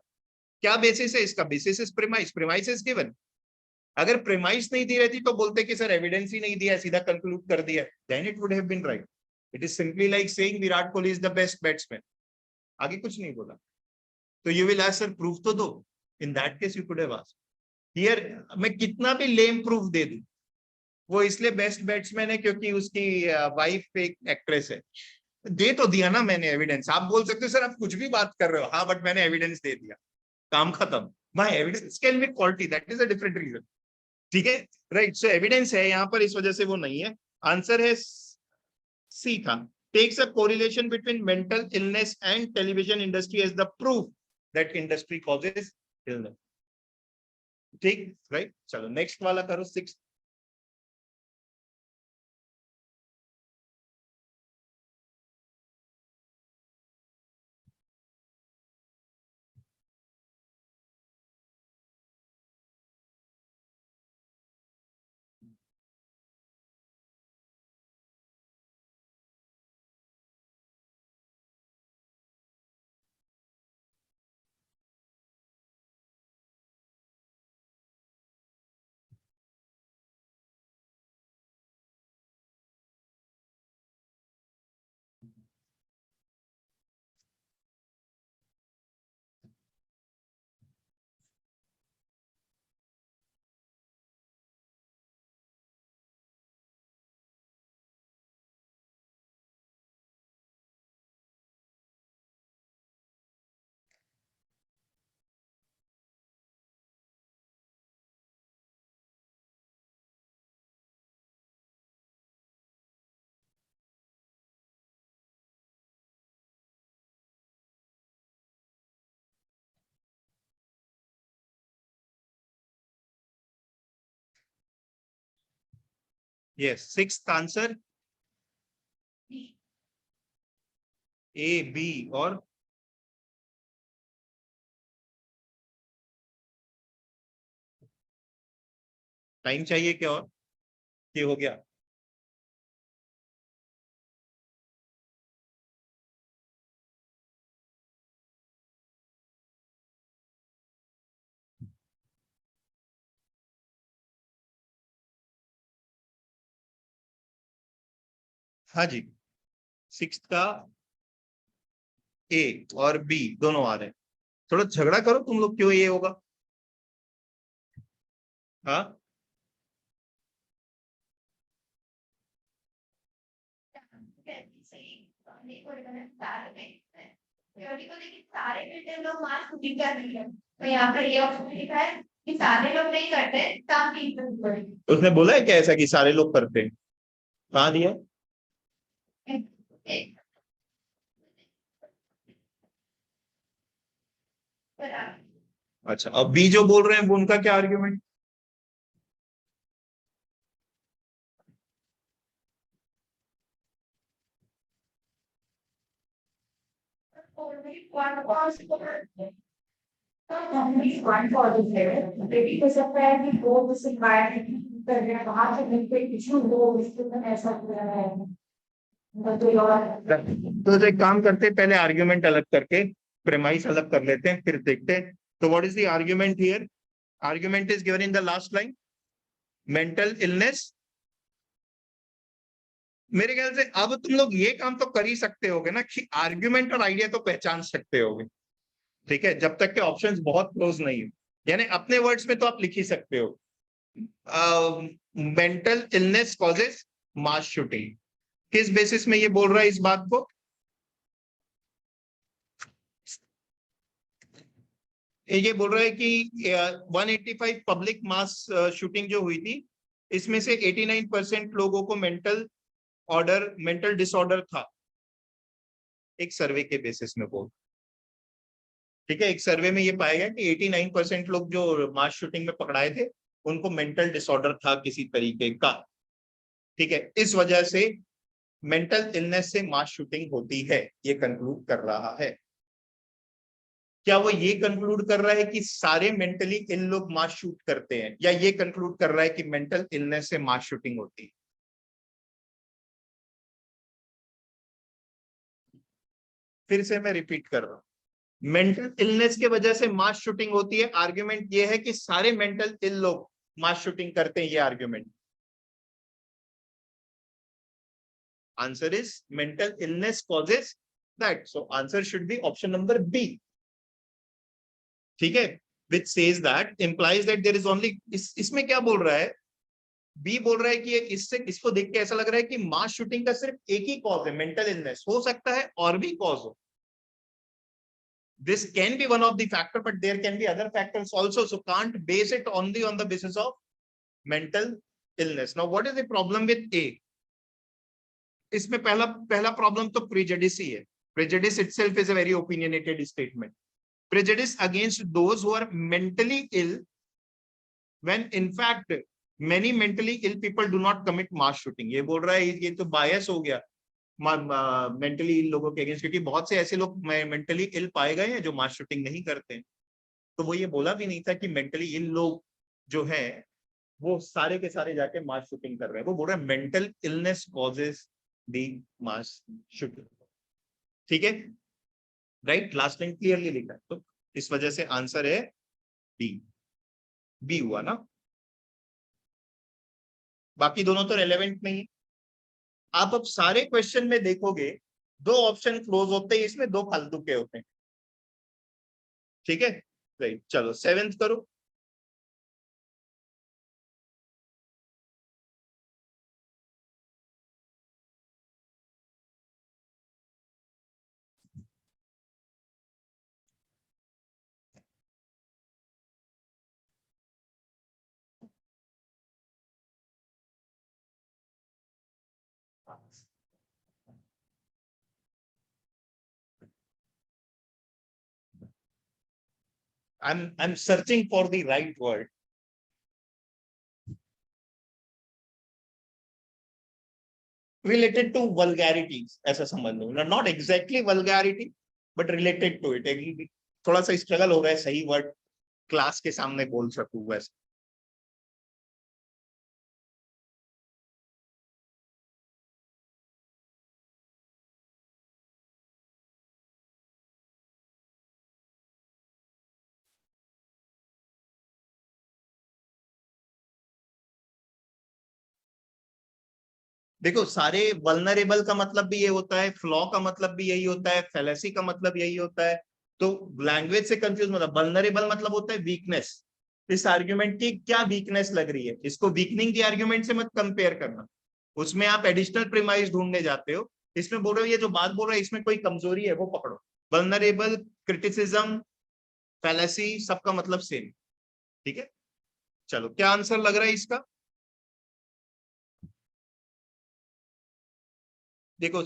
क्या बेसिस है इसका? Basis is premise, premise is given. अगर प्रीमाइस नहीं दी रहती तो बोलते कि सर एविडेंस ही नहीं दिया, सीधा कंक्लूड कर दिया, then it would have been right. It is simply like saying Virat Kohli is the best batsman, आगे कुछ नहीं बोला। तो you will ask sir proof तो दो। In that case you could have asked. Here मैं कितना भी लेम प्रूफ दे दूं, वो इसलिए बेस्ट बैट्समैन है क्योंकि उसकी वाइफ एक एक्ट्रेस है, दे तो दिया ना मैंने एविडेंस। आप बोल सकते हो सर आप कुछ भी बात कर रहे हो, हाँ बट मैंने एविडेंस दे दिया, काम खत्म। My evidence can be faulty, that is a different reason. ठीक है, राइट। सो एविडेंस है यहाँ पर, इस वजह से वो नहीं है। आंसर है सी था। Takes a correlation between mental illness and television industry as the proof that industry causes illness. ठीक, राइट। चलो नेक्स्ट वाला करो, 6। Yes, 6th answer A, B और टाइम चाहिए क्या और? ये हो गया। हाँ जी, 6 का ए और बी दोनों आ रहे हैं। थोड़ा झगड़ा करो तुम लोग, क्यों ये होगा? हाँ, सारे बेटे लोग मास्क नहीं कर रही है, तो यहाँ पर ये ऑप्शन लिखा है कि सारे लोग नहीं करते, काम की उसने बोला है क्या ऐसा कि सारे लोग करते हैं? कहाँ दिया? अच्छा, अब बी जो बोल रहे हैं वो उनका क्या argument? One for the player, because of where we go this environment, the बाहर से मिलते किसी लोग इसमें ऐसा कर रहा है, तो और तो एक काम करते हैं, पहले आर्ग्यूमेंट अलग करके प्रेमाइस अलग कर लेते हैं, फिर देखते हैं। तो what is the argument here? Argument is given in the last line, mental illness. मेरे ख्याल से अब तुम लोग ये काम तो कर ही सकते होगे ना कि आर्ग्यूमेंट और आइडिया तो पहचान सकते होगे, ठीक है, जब तक के ऑप्शंस बहुत क्लोज नहीं हो। यानी अपने वर्ड्स में तो आप लिख ही सकते हो, मेंटल इलनेस कॉजेस मास शूटिंग। किस बेसिस में ये बोल रहा है इस बात को? ये बोल रहा है कि 185 पब्लिक मास शूटिंग जो हुई थी, इसमें से 89% लोगों को मेंटल डिसऑर्डर था, एक सर्वे के बेसिस में बोल। ठीक है, एक सर्वे में ये पाया गया कि 89% लोग जो मास शूटिंग में पकड़ाए थे उनको मेंटल डिसऑर्डर था किसी तरीके का। ठीक है, इस वजह से मेंटल इलनेस से मास शूटिंग होती है, ये कंक्लूड कर रहा है। क्या वो ये कंक्लूड कर रहा है कि सारे मेंटली इल लोग मास शूट करते हैं, या ये कंक्लूड कर रहा है कि मेंटल इलनेस से मास शूटिंग होती है? फिर से मैं रिपीट कर रहा हूं, मेंटल इलनेस के वजह से मास शूटिंग होती है, आर्ग्यूमेंट ये है कि सारे मेंटल इल लोग मास शूटिंग करते हैं, ये argument. Answer is mental illness causes that, so answer should be option number B. ठीक है, which says that implies that there is only, इसमें क्या बोल रहा है? बी बोल रहा है कि इससे इसको देख के ऐसा लग रहा है कि मास शूटिंग का सिर्फ एक ही कॉज है, मेंटल इलनेस। हो सकता है और भी कॉज हो, this can be one of the factor, but there can be other factors also, so can't base it only on the basis of mental illness. Now what is the problem with A? इसमें पहला पहला problem तो prejudice ही है। Prejudice itself is a very opinionated statement. Prejudice against those who are mentally ill, when in fact many mentally ill people do not commit mass shooting. ये बोल रहा है ये तो बायस हो गया मेंटली इल लोगों के अगेंस्ट, क्योंकि बहुत से ऐसे लोग मेंटली इल पाए गए हैं जो मास शूटिंग नहीं करते हैं। तो वो ये बोला भी नहीं था कि मेंटली इल लोग जो है वो सारे के सारे जाके मास शूटिंग कर रहे हैं, वो बोल रहे हैं मेंटल इलनेस कॉजेस दी मास शूटिंग। ठीक है, राइट, लास्ट लाइन क्लियरली लिखा है, तो इस वजह से आंसर है बी। बी हुआ ना, बाकी दोनों तो रेलेवेंट नहीं है। आप अब सारे क्वेश्चन में देखोगे दो ऑप्शन क्लोज होते हैं, इसमें दो फालतू के होते हैं। ठीक है, राइट, चलो सेवेंथ करो। I'm searching for the right word. Related to vulgarities, ऐसा समझ लो, not exactly vulgarity but related to it। थोड़ा सा स्ट्रगल हो रहा है सही वर्ड क्लास के सामने बोल सकूं वैसे। देखो सारे वल्नरेबल का मतलब भी ये होता है, फ्लॉ का मतलब भी यही होता है, फेलेसी का मतलब यही होता है। तो लैंग्वेज से कंफ्यूज मतलब, वल्नरेबल मतलब होता है वीकनेस। इस आर्ग्यूमेंट की क्या वीकनेस लग रही है, इसको वीकनिंग की आर्ग्यूमेंट से मत कंपेयर करना, उसमें आप एडिशनल प्रीमाइस ढूंढने जाते हो। इसमें बोल रहे हो ये जो बात बोल रहे हो इसमें कोई कमजोरी है वो पकड़ो। वल्नरेबल, क्रिटिसिज्म, फैलेसी, सबका मतलब सेम। ठीक है, चलो क्या आंसर लग रहा है इसका? देखो,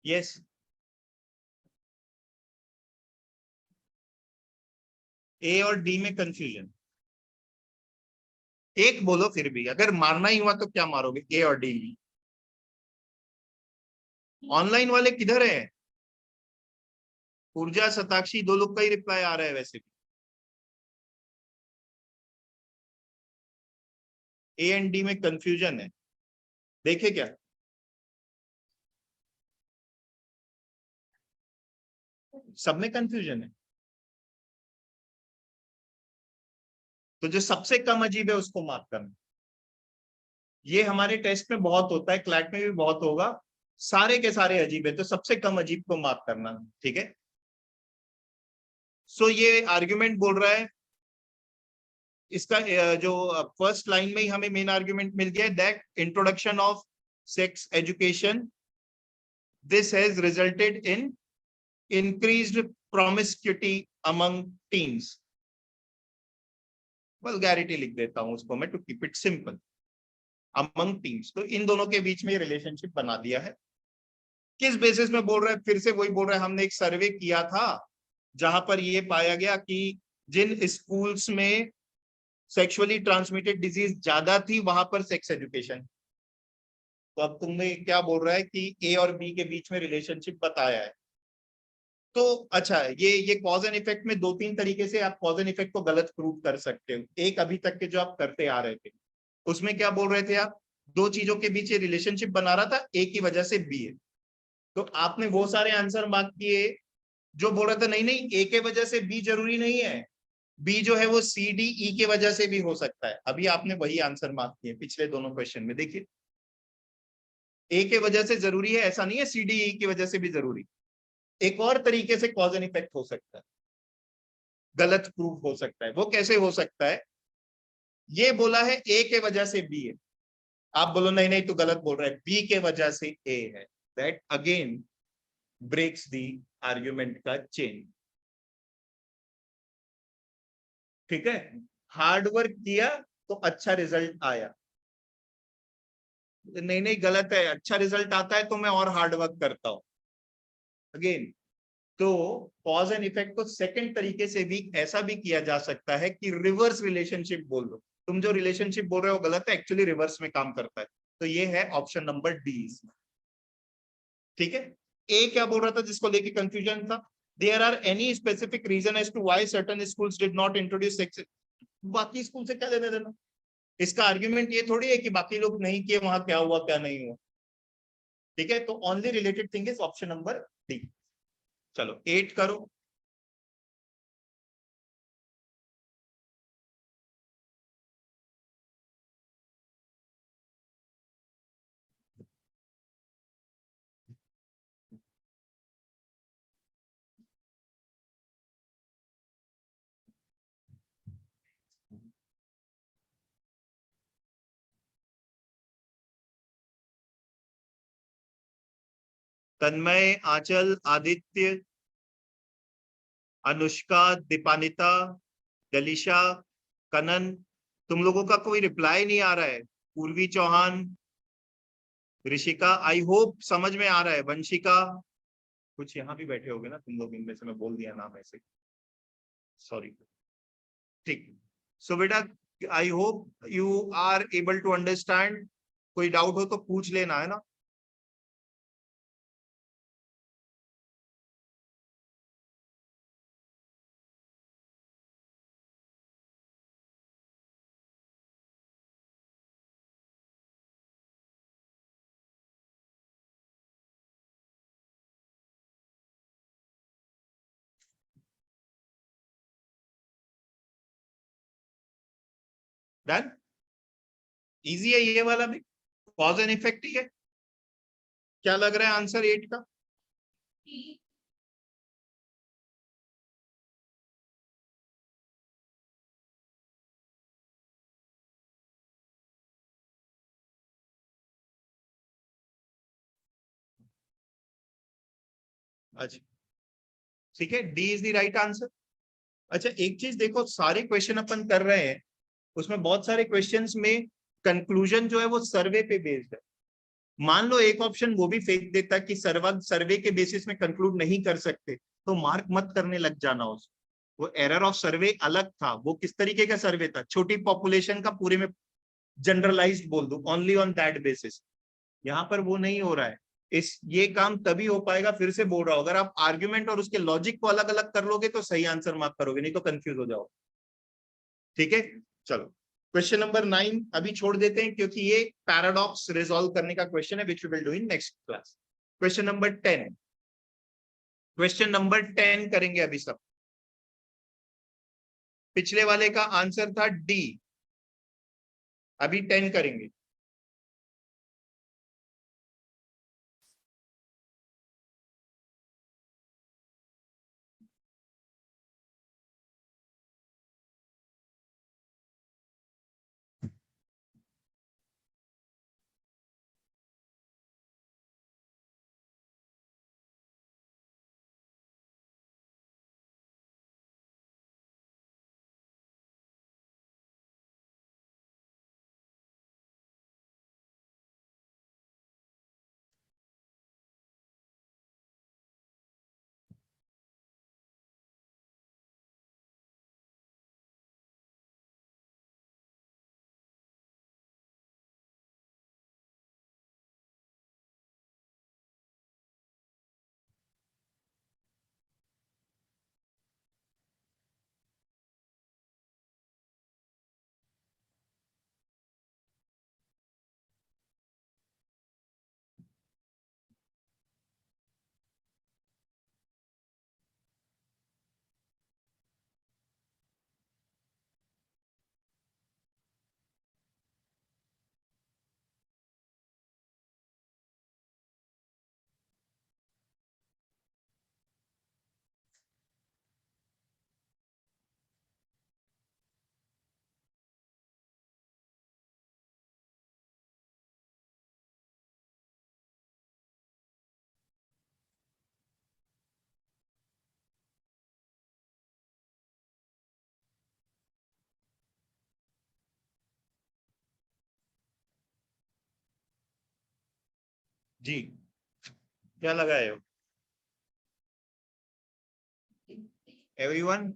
यस, ए और डी में कंफ्यूजन। एक बोलो फिर भी, अगर मारना ही हुआ तो क्या मारोगे ए और डी में? ऑनलाइन वाले किधर है? ऊर्जा, शताक्षी, दो लोग का ही रिप्लाई आ रहा है वैसे भी। ए एंड डी में कंफ्यूजन है, देखे क्या? सब में कंफ्यूजन है। तो जो सबसे कम अजीब है उसको मार्क करना। ये हमारे टेस्ट में बहुत होता है, क्लैट में भी बहुत होगा। सारे के सारे अजीब है तो सबसे कम अजीब को मार्क करना। ठीक है, सो ये आर्ग्यूमेंट बोल रहा है, इसका जो फर्स्ट लाइन में ही हमें मेन आर्ग्यूमेंट मिल गया है, that introduction of sex education, this has resulted in increased promiscuity among teens। Vulgarity लिख देता हूं उसको मैं, to keep it simple, among teens। तो इन दोनों के बीच में रिलेशनशिप बना दिया है। किस बेसिस में बोल रहा है? फिर से वही बोल रहा है, हमने एक सर्वे किया था जहां पर ये पाया गया कि जिन स्कूल्स में सेक्सुअली ट्रांसमिटेड डिजीज ज्यादा थी वहां पर सेक्स एजुकेशन। तो अब तुमने क्या बोल रहा है कि ए और बी के बीच में रिलेशनशिप बताया है। तो अच्छा, ये कॉज एंड इफेक्ट में दो तीन तरीके से आप कॉज एंड इफेक्ट को गलत प्रूव कर सकते हो। एक अभी तक के जो आप करते आ रहे थे उसमें क्या बोल रहे थे आप, दो चीजों के बीच ये रिलेशनशिप बना रहा था, ए की वजह से बी है। तो आपने वो सारे आंसर मार्क किए जो बोल रहा था नहीं नहीं ए के वजह से बी जरूरी नहीं है, बी जो है वो सी डी ई के वजह से भी हो सकता है। अभी आपने वही आंसर मार्क किए पिछले दोनों क्वेश्चन में, देखिए ए के वजह से जरूरी है ऐसा नहीं है, सी डी ई की वजह से भी जरूरी। एक और तरीके से कॉज एंड इफेक्ट हो सकता है, गलत प्रूफ हो सकता है। वो कैसे हो सकता है? ये बोला है ए के वजह से बी है, आप बोलो नहीं नहीं तू गलत बोल रहा है, बी के वजह से ए है। That again breaks the argument का चेन। ठीक है, हार्ड वर्क किया तो अच्छा रिजल्ट आया, नहीं नहीं गलत है, अच्छा रिजल्ट आता है तो मैं और हार्ड वर्क करता हूं। अगेन, तो कॉज एंड इफेक्ट को सेकंड तरीके से भी ऐसा भी किया जा सकता है कि रिवर्स रिलेशनशिप बोल दो। तुम जो रिलेशनशिप बोल रहे हो गलत है, एक्चुअली रिवर्स में काम करता है। तो ये है ऑप्शन नंबर डी। ठीक है, ए क्या बोल रहा था जिसको लेके कंफ्यूजन था, there are any specific reason as to why certain schools did not introduce sex. बाकी स्कूल से क्या लेने देना, इसका आर्ग्यूमेंट ये थोड़ी है कि बाकी लोग नहीं किए वहां क्या हुआ क्या नहीं हुआ। ठीक है, तो only related thing is option number D. चलो 8 करो। तन्मय, आंचल, आदित्य, अनुष्का, दीपानिता, दलिशा, कनन, तुम लोगों का कोई रिप्लाई नहीं आ रहा है। पूर्वी चौहान, ऋषिका, आई होप समझ में आ रहा है। वंशिका, कुछ यहाँ भी बैठे होगे ना तुम लोग, इनमें से मैं बोल दिया नाम ऐसे, सॉरी। ठीक, सो बेटा I hope you are able to understand. कोई डाउट हो तो पूछ लेना, है ना? डन, इजी है ये वाला भी, कॉज एंड इफेक्ट ही है। क्या लग रहा है आंसर 8 का? अच्छा ठीक है, D is the right answer. अच्छा एक चीज देखो, सारे क्वेश्चन अपन कर रहे हैं, उसमें बहुत सारे क्वेश्चंस में कंक्लूजन जो है वो सर्वे पे बेस्ड है। मान लो एक ऑप्शन वो भी फेंक देता कि सर्वे के बेसिस में कंक्लूड नहीं कर सकते, तो मार्क मत करने लग जाना उसको। वो एरर ऑफ सर्वे अलग था, वो किस तरीके का सर्वे था, छोटी पॉपुलेशन का पूरे में जनरलाइज्ड बोल दो, ओनली ऑन दैट बेसिस। यहाँ पर वो नहीं हो रहा है। इस ये काम तभी हो पाएगा, फिर से बोल रहा हूं, अगर आप आर्ग्यूमेंट और उसके लॉजिक को अलग अलग कर लोगे तो सही आंसर मार्क करोगे, नहीं तो कंफ्यूज हो जाओ। ठीक है, चलो क्वेश्चन नंबर 9 अभी छोड़ देते हैं, क्योंकि ये पैराडॉक्स रिजॉल्व करने का क्वेश्चन है, which we will do in next class. Question number 10, question number 10 करेंगे अभी सब। पिछले वाले का आंसर था डी, अभी 10 करेंगे। जी, क्या लगाए हो एवरीवन,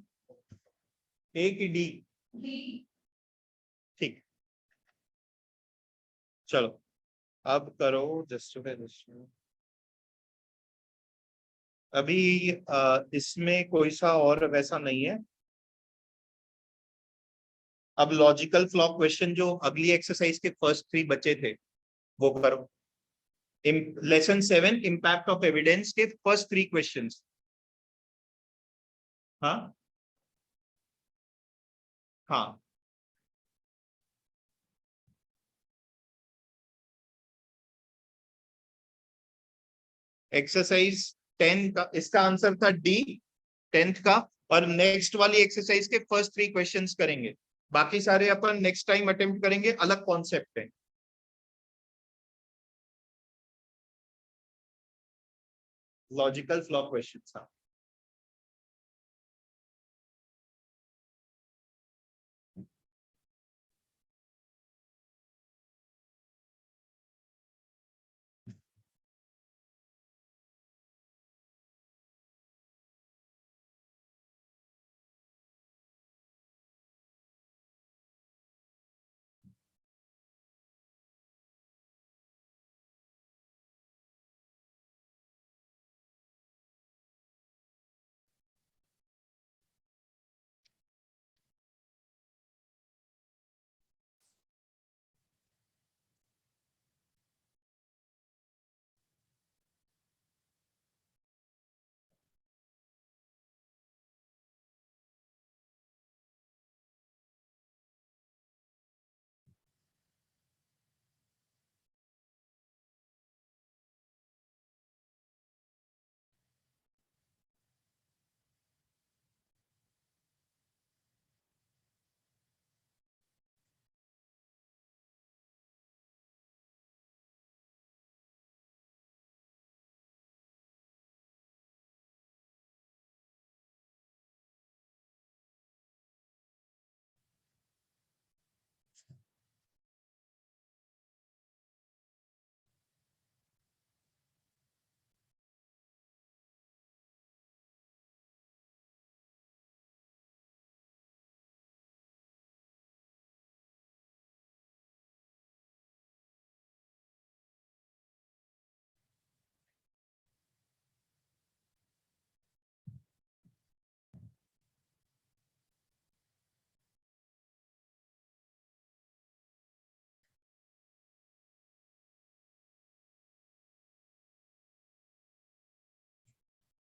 ए की डी? ठीक, चलो अब करो जस्ट। अभी इसमें कोई सा और वैसा नहीं है। अब लॉजिकल फ्लॉ क्वेश्चन जो अगली एक्सरसाइज के फर्स्ट 3 बचे थे वो करो। लेसन 7 इम्पैक्ट ऑफ एविडेंस के फर्स्ट 3 क्वेश्चंस। हाँ हाँ, एक्सरसाइज 10 का इसका आंसर था डी, 10th का। और नेक्स्ट वाली एक्सरसाइज के फर्स्ट 3 क्वेश्चंस करेंगे, बाकी सारे अपन नेक्स्ट टाइम अटेम्प्ट करेंगे, अलग कॉन्सेप्ट है। Logical flaw question.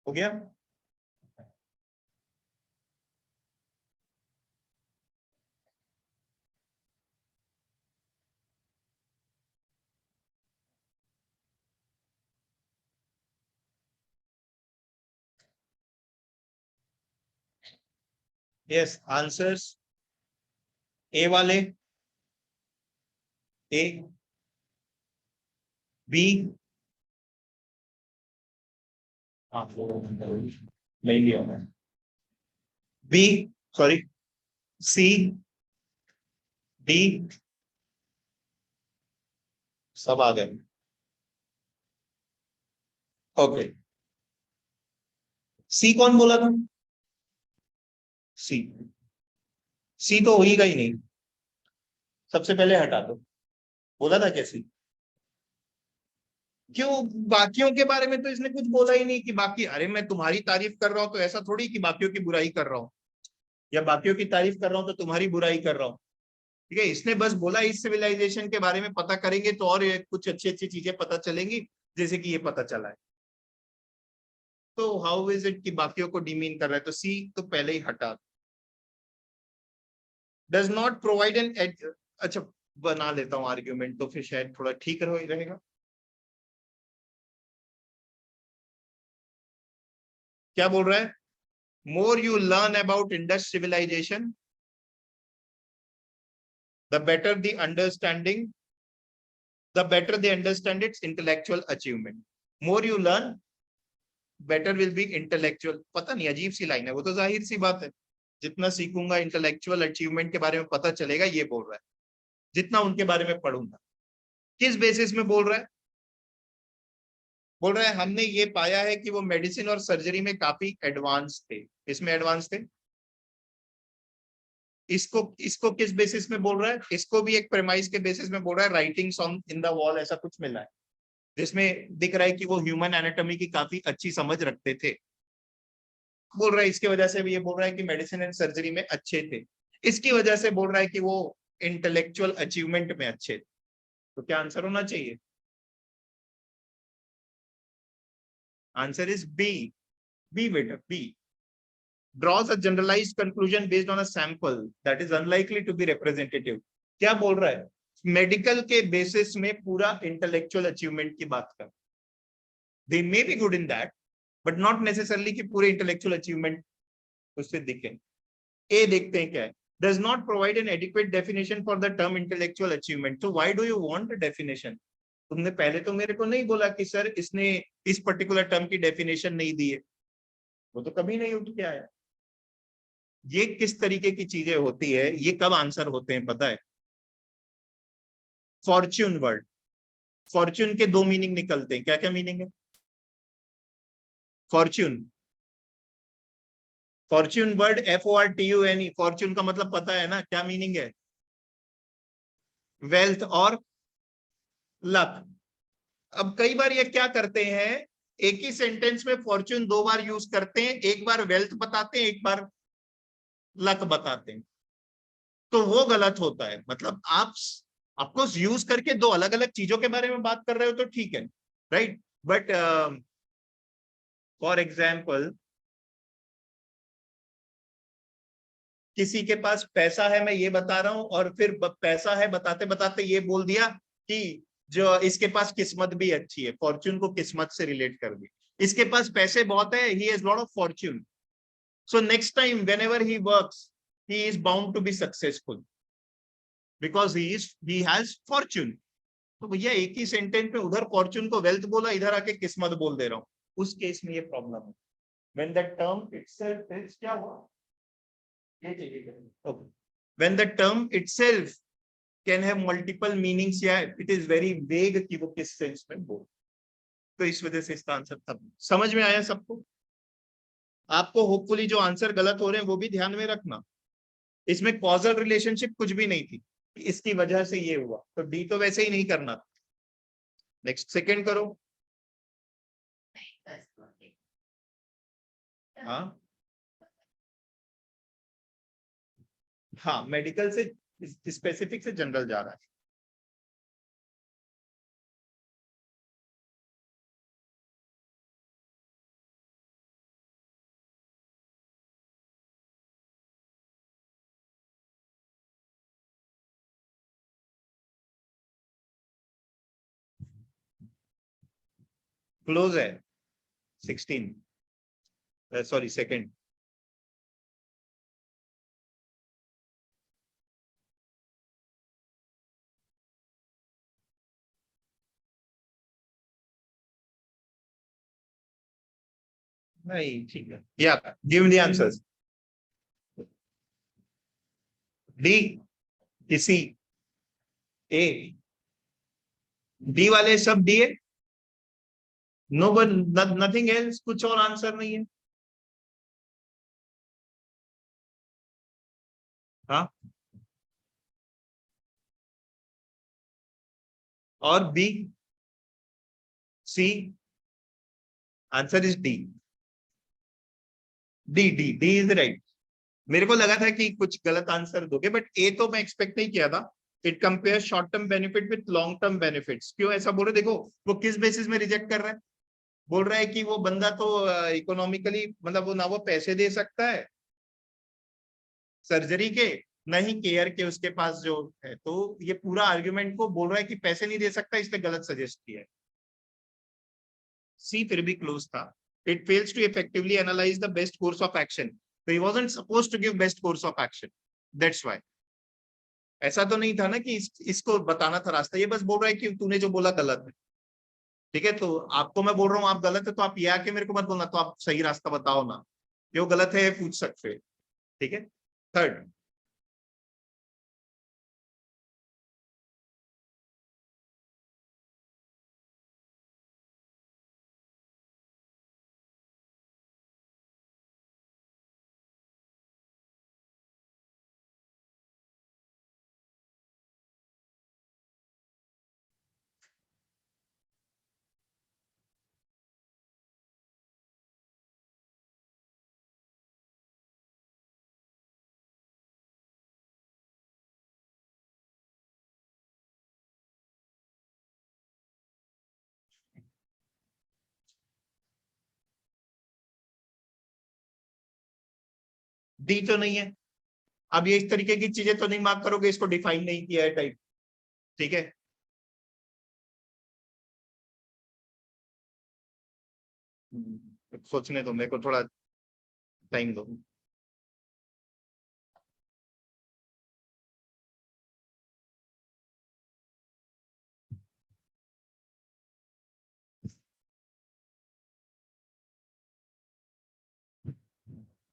हो गया? यस, आंसर्स ए वाले, ए, बी, नहीं लिया मैं, बी, सॉरी, सी, डी, सब आ गए। ओके, सी कौन बोला था? सी, सी तो होगा ही नहीं, सबसे पहले हटा दो। बोला था कैसी? क्यों? बाकियों के बारे में तो इसने कुछ बोला ही नहीं कि बाकी, अरे मैं तुम्हारी तारीफ कर रहा हूं तो ऐसा थोड़ी कि बाकियों की बुराई कर रहा हूं, या बाकियों की तारीफ कर रहा हूं तो तुम्हारी बुराई कर रहा हूं। ठीक है, इसने बस बोला इस सिविलाइजेशन के बारे में पता करेंगे तो और कुछ अच्छी अच्छी चीजें पता चलेंगी, जैसे कि ये पता चला है। तो हाउ इज इट कि बाकियों को डिमीन कर रहा है? तो सी तो पहले ही हटा। डज नॉट प्रोवाइड एन, अच्छा बना लेता हूं आर्ग्यूमेंट तो फिर शायद थोड़ा ठीक रहेगा। क्या बोल रहा है? More you learn about Indus civilization, the better the understanding, the better they understand its intellectual achievement. More you learn, better will be intellectual. पता नहीं, अजीब सी लाइन है, वो तो जाहिर सी बात है, जितना सीखूंगा इंटेलेक्चुअल अचीवमेंट के बारे में पता चलेगा, ये बोल रहा है, जितना उनके बारे में पढ़ूंगा। किस बेसिस में बोल रहा है? बोल रहा है हमने ये पाया है कि वो मेडिसिन और सर्जरी में काफी एडवांस थे। इसमें एडवांस थे। इसको इसको किस बेसिस में बोल रहा है? इसको भी एक प्रेमाइस के बेसिस में बोल रहा है, writings on in the wall ऐसा कुछ मिला है, जिसमें दिख रहा है कि वो ह्यूमन एनाटॉमी की काफी अच्छी समझ रखते थे। बोल रहा है इसकी वजह से भी, ये बोल रहा है कि मेडिसिन एंड सर्जरी में अच्छे थे, इसकी वजह से बोल रहा है कि वो इंटेलेक्चुअल अचीवमेंट में अच्छे थे। तो क्या आंसर होना चाहिए? Answer is B. बी बेटा, B. draws a generalized conclusion based on a sample that is unlikely to be representative। क्या बोल रहा है? मेडिकल के बेसिस में पूरा इंटेलेक्चुअल अचीवमेंट की बात कर, they may be good in that but not necessarily कि पूरे इंटेलेक्चुअल अचीवमेंट उससे दिखे। ए देखते हैं क्या है। Does not provide an adequate definition for the term intellectual achievement. तो why do you want definition? तुमने पहले तो मेरे को नहीं बोला कि सर इसने इस पर्टिकुलर टर्म की डेफिनेशन नहीं दी है, वो तो कभी नहीं उठ के आया। ये किस तरीके की चीजें होती है, ये कब आंसर होते हैं पता है? फॉर्च्यून वर्ड, फॉर्च्यून के दो मीनिंग निकलते हैं। क्या क्या मीनिंग है Fortune? Fortune word FORTUNE, Fortune का मतलब पता है ना क्या मीनिंग है? वेल्थ और लक। अब कई बार ये क्या करते हैं, एक ही सेंटेंस में फॉर्च्यून दो बार यूज करते हैं, एक बार वेल्थ बताते हैं, एक बार लक बताते हैं, तो वो गलत होता है। मतलब आप आपको यूज करके दो अलग अलग चीजों के बारे में बात कर रहे हो तो ठीक है, राइट, बट फॉर एग्जाम्पल किसी के पास पैसा है, मैं ये बता रहा हूं, और फिर पैसा है बताते बताते ये बोल दिया कि जो इसके पास किस्मत भी अच्छी है, फॉर्च्यून को किस्मत से रिलेट कर दिया। इसके पास पैसे बहुत है, he has lot of fortune, so next time whenever he works he is bound to be successful because he has fortune. तो भैया एक ही सेंटेंस में उधर फॉर्च्यून को वेल्थ बोला, इधर आके किस्मत बोल दे रहा हूं, उस केस में ये प्रॉब्लम है। When the term itself is, क्या हुआ ये चाहिए, okay, when the term itself can have multiple meanings, या इट इज वेरी वेग कि वो किस सेंस में बोल, तो इस वजह से इसका आंसर तब समझ में आया सबको। आपको होपफुली जो आंसर गलत हो रहे हैं वो भी ध्यान में रखना, इसमें कॉजल रिलेशनशिप कुछ भी नहीं थी, इसकी वजह से ये हुआ, तो डी तो वैसे ही नहीं करना। नेक्स्ट सेकंड करो। हाँ हाँ, मेडिकल से स्पेसिफिक से जनरल जा रहा है। क्लोज है 16 सॉरी सेकंड। नहीं ठीक है, या give me the answers. D, इसी, ए, डी वाले सब डी है, नो वन नथिंग एल्स, कुछ और आंसर नहीं है। हाँ, और B, C, answer is D. D D D is right. मेरे को लगा था कि कुछ गलत आंसर दोगे, बट ए तो मैं एक्सपेक्ट नहीं किया था। It compare short term benefit with long term benefits. क्यों ऐसा बोल रहे, देखो वो किस बेसिस में रिजेक्ट कर रहा है। बोल रहा है कि वो बंदा तो इकोनॉमिकली मतलब वो ना वो पैसे दे सकता है सर्जरी के, नहीं केयर के उसके पास जो है, तो ये पूरा आर्ग्यूमेंट को बोल रहा है कि पैसे नहीं दे सकता, इसलिए गलत सजेस्ट किया है। सी फिर भी क्लोज था। It fails to effectively analyse the best course of action, so he wasn't supposed to give best course of action, that's why। ऐसा तो नहीं था ना कि इसको बताना था रास्ता, ये बस बोल रहा है कि तूने जो बोला गलत है। ठीक है, तो आपको मैं बोल रहा हूँ आप गलत है, तो आप ये आके मेरे को मत बोलना, तो आप सही रास्ता बताओ ना, जो गलत है पूछ सकते। ठीक है, थर्ड। डी तो नहीं है। अब ये इस तरीके की चीजें तो नहीं मार्क करोगे, इसको डिफाइन नहीं किया है टाइप। ठीक है, सोचने दो मेरे को, थोड़ा टाइम दो।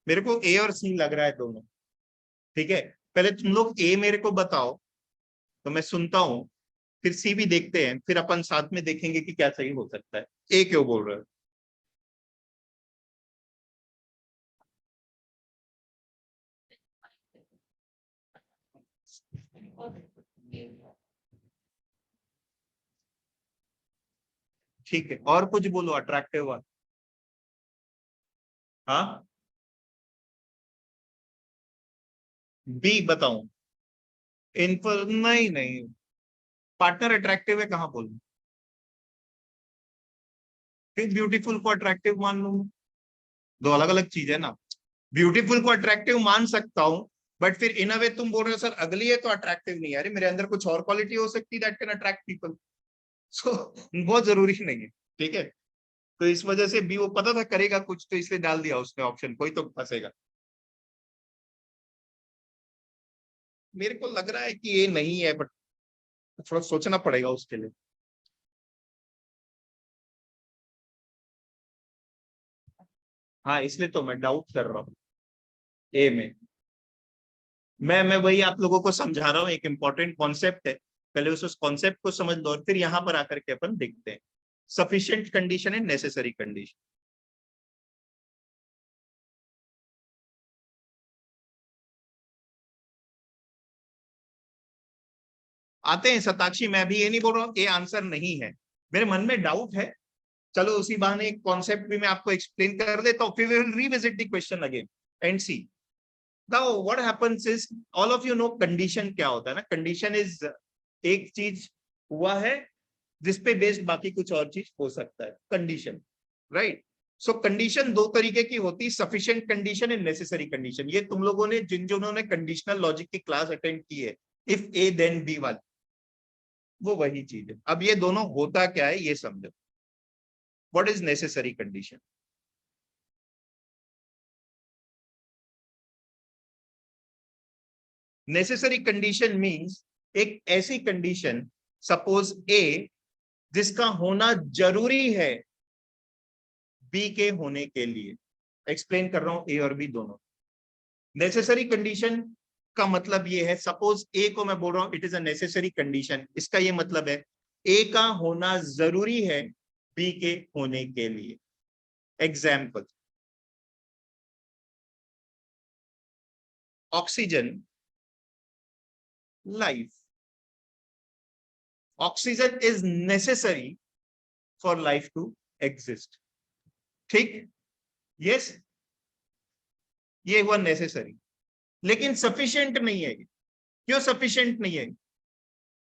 मेरे को ए और सी लग रहा है दोनों। ठीक है, पहले तुम लोग ए मेरे को बताओ तो मैं सुनता हूँ, फिर सी भी देखते हैं, फिर अपन साथ में देखेंगे कि क्या सही हो सकता है। ए क्यों बोल रहे हो? ठीक है, और कुछ बोलो अट्रैक्टिव वन। हाँ, बी बताऊं? नहीं नहीं, पार्टनर अट्रैक्टिव है कहाँ बोलूं? फिर ब्यूटीफुल को अट्रैक्टिव मान लूं? दो अलग अलग चीज है ना। ब्यूटीफुल को अट्रैक्टिव मान सकता हूं, बट फिर इन अ वे तुम बोल रहे हो सर अगली है तो अट्रैक्टिव नहीं है। अरे मेरे अंदर कुछ और क्वालिटी हो सकती है दैट कैन अट्रैक्ट पीपल। सो बहुत जरूरी नहीं है। ठीक है, तो इस वजह से भी वो पता था करेगा कुछ, तो इसलिए डाल दिया उसने ऑप्शन, कोई तो फंसेगा। मेरे को लग रहा है कि ये नहीं है, बट थोड़ा सोचना पड़ेगा उसके लिए। हाँ, इसलिए तो मैं डाउट कर रहा हूँ ए में। मैं वही आप लोगों को समझा रहा हूँ, एक इंपॉर्टेंट कॉन्सेप्ट है, पहले उस कॉन्सेप्ट को समझ लो और फिर यहाँ पर आकर के अपन देखते हैं। सफिशिएंट कंडीशन है, नेसेसरी कंडीशन। आते हैं सताक्षी, मैं भी ये नहीं बोल रहा हूँ ये आंसर नहीं है, मेरे मन में डाउट है। चलो उसी बहाने एक कॉन्सेप्ट भी मैं आपको एक्सप्लेन कर देता हूँ, फिर we will revisit the question again and see. Now what happens is, all of you know condition क्या होता है ना। कंडीशन इज एक चीज हुआ है जिसपे बेस्ड बाकी कुछ और चीज हो सकता है, कंडीशन, राइट। सो कंडीशन दो तरीके की होती है, sufficient condition and necessary condition. ये तुम लोगों ने जिन्होंने कंडीशनल लॉजिक की क्लास अटेंड की है, इफ ए देन बी वाली, वो वही चीज है। अब ये दोनों होता क्या है ये समझो। What is necessary condition? Necessary condition means एक ऐसी कंडीशन, सपोज ए, जिसका होना जरूरी है बी के होने के लिए। एक्सप्लेन कर रहा हूं, ए और बी दोनों। नेसेसरी कंडीशन का मतलब ये है, सपोज ए को मैं बोल रहा हूं it is a necessary condition, इसका ये मतलब है ए का होना जरूरी है बी के होने के लिए। Example, oxygen, life. Oxygen is necessary for life to exist. ठीक, यस, ये हुआ नेसेसरी, लेकिन सफिशिएंट नहीं है। क्यों सफिशिएंट नहीं है?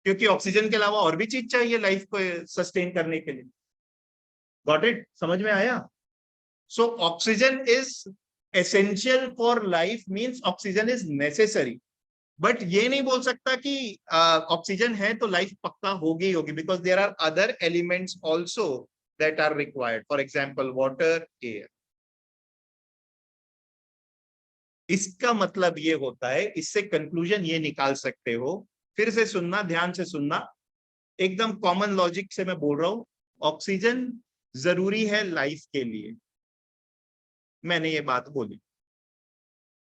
क्योंकि ऑक्सीजन के अलावा और भी चीज चाहिए लाइफ को सस्टेन करने के लिए। Got it? समझ में आया? So oxygen is essential for life, means oxygen is necessary. But ये नहीं बोल सकता कि ऑक्सीजन है तो लाइफ पक्का होगी होगी, because there are other elements also that are required, for example water, air. इसका मतलब ये होता है, इससे कंक्लूजन ये निकाल सकते हो, फिर से सुनना, ध्यान से सुनना, एकदम कॉमन लॉजिक से मैं बोल रहा हूं, ऑक्सीजन जरूरी है लाइफ के लिए। मैंने ये बात बोली,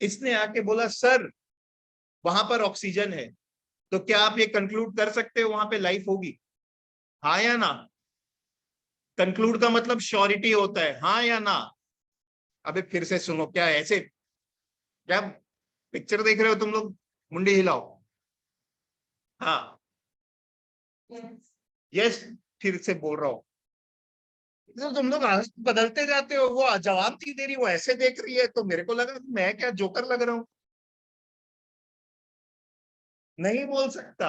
इसने आके बोला सर वहां पर ऑक्सीजन है, तो क्या आप ये कंक्लूड कर सकते हो वहां पे लाइफ होगी? हाँ या ना? कंक्लूड का मतलब श्योरिटी होता है, हाँ या ना? अबे फिर से सुनो, क्या ऐसे, क्या पिक्चर देख रहे हो तुम लोग? मुंडी हिलाओ। हाँ, यस, फिर से बोल रहा हूं, तो तुम लोग बदलते जाते हो। वो जवाब नहीं दे रही, वो ऐसे देख रही है, तो मेरे को लगा मैं क्या जोकर लग रहा हूं। नहीं बोल सकता।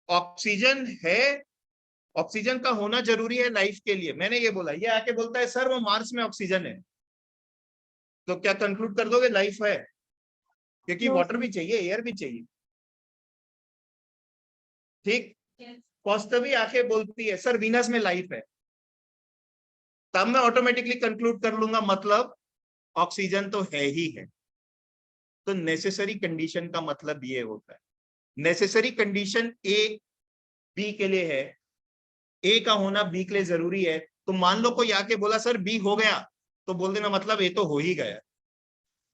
ऑक्सीजन है, ऑक्सीजन का होना जरूरी है लाइफ के लिए, मैंने ये बोला। ये आके बोलता है सर वो मार्स में ऑक्सीजन है, तो क्या कंक्लूड कर दोगे लाइफ है? क्योंकि वाटर भी चाहिए, एयर भी चाहिए। ठीक, कौस्तवी आके बोलती है सर वीनस में लाइफ है, तब मैं ऑटोमेटिकली कंक्लूड कर लूंगा मतलब ऑक्सीजन तो है ही है। तो नेसेसरी कंडीशन का मतलब ये होता है, नेसेसरी कंडीशन ए बी के लिए है, ए का होना बी के लिए जरूरी है। तो मान लो कोई आके बोला सर बी हो गया, तो बोल देना मतलब ए तो हो ही गया।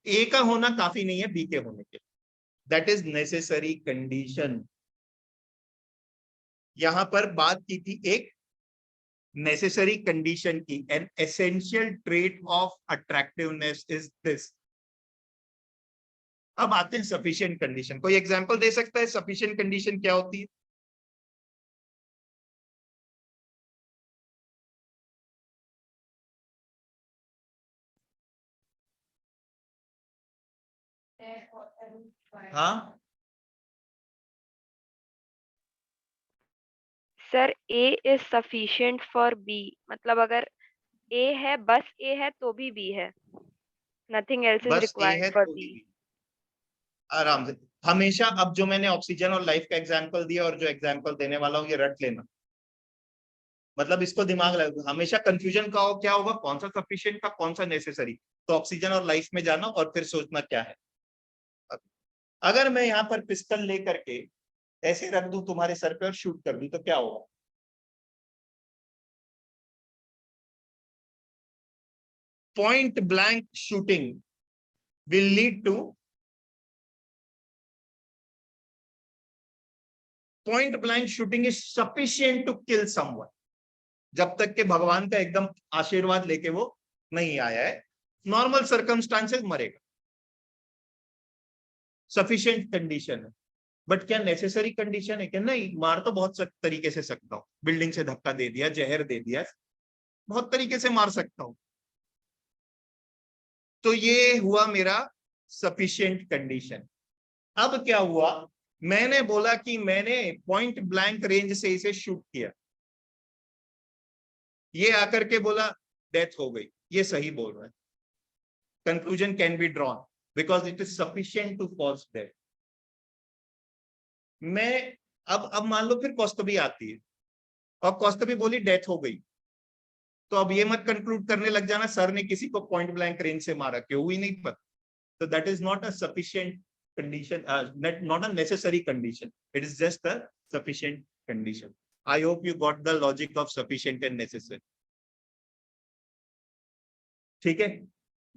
ए का होना काफी नहीं है बी के होने के, दैट इज नेसेसरी कंडीशन। यहां पर बात की थी एक नेसेसरी कंडीशन की, an essential trait of attractiveness is this. अब आते हैं सफिशिएंट कंडीशन। कोई एग्जांपल दे सकता है सफिशिएंट कंडीशन क्या होती है? हाँ, sir A is sufficient for B, मतलब अगर ए है, बस ए है तो भी बी है, नथिंग एल्स इज बस ए रिक्वायर्ड है फॉर तो बी। ही, आराम से। हमेशा, अब जो मैंने ऑक्सीजन और लाइफ का एग्जांपल दिया और जो एग्जांपल देने वाला हूं ये रट लेना, मतलब इसको दिमाग लगा, हमेशा कंफ्यूजन का हो क्या होगा, कौन सा सफिशिएंट का कौन सा नेसेसरी। तो ऑक्सीजन और लाइफ में जाना और फिर सोचना क्या है। अगर मैं यहाँ पर पिस्टल लेकर के ऐसे रख दूं तुम्हारे सर पे और शूट कर दूं तो क्या होगा? Point blank shooting will lead to, point blank shooting is sufficient to kill someone, जब तक के भगवान का एकदम आशीर्वाद लेके वो नहीं आया है, नॉर्मल सर्कमस्टांसेस मरेगा, सफिशिएंट कंडीशन है। बट क्या नेसेसरी कंडीशन है? क्या नहीं, मार तो बहुत तरीके से सकता हूं, बिल्डिंग से धक्का दे दिया, जहर दे दिया, बहुत तरीके से मार सकता हूं। तो ये हुआ मेरा सफिशिएंट कंडीशन। अब क्या हुआ, मैंने बोला कि मैंने पॉइंट ब्लैंक रेंज से इसे शूट किया, ये आकर के बोला डेथ हो गई, ये सही बोल रहा है, conclusion can be drawn because it is sufficient to cause death. मैं, अब मान लो फिर कौस्तुभी आती है और कौस्तुभी बोली डेथ हो गई, तो अब ये मत कंक्लूड करने लग जाना सर ने किसी को पॉइंट ब्लैंक रेंज से मारा, क्यों ही नहीं पता। तो that is not a sufficient condition, not a necessary condition. It is just a sufficient condition. I hope you got the logic of sufficient and necessary. ठीक है,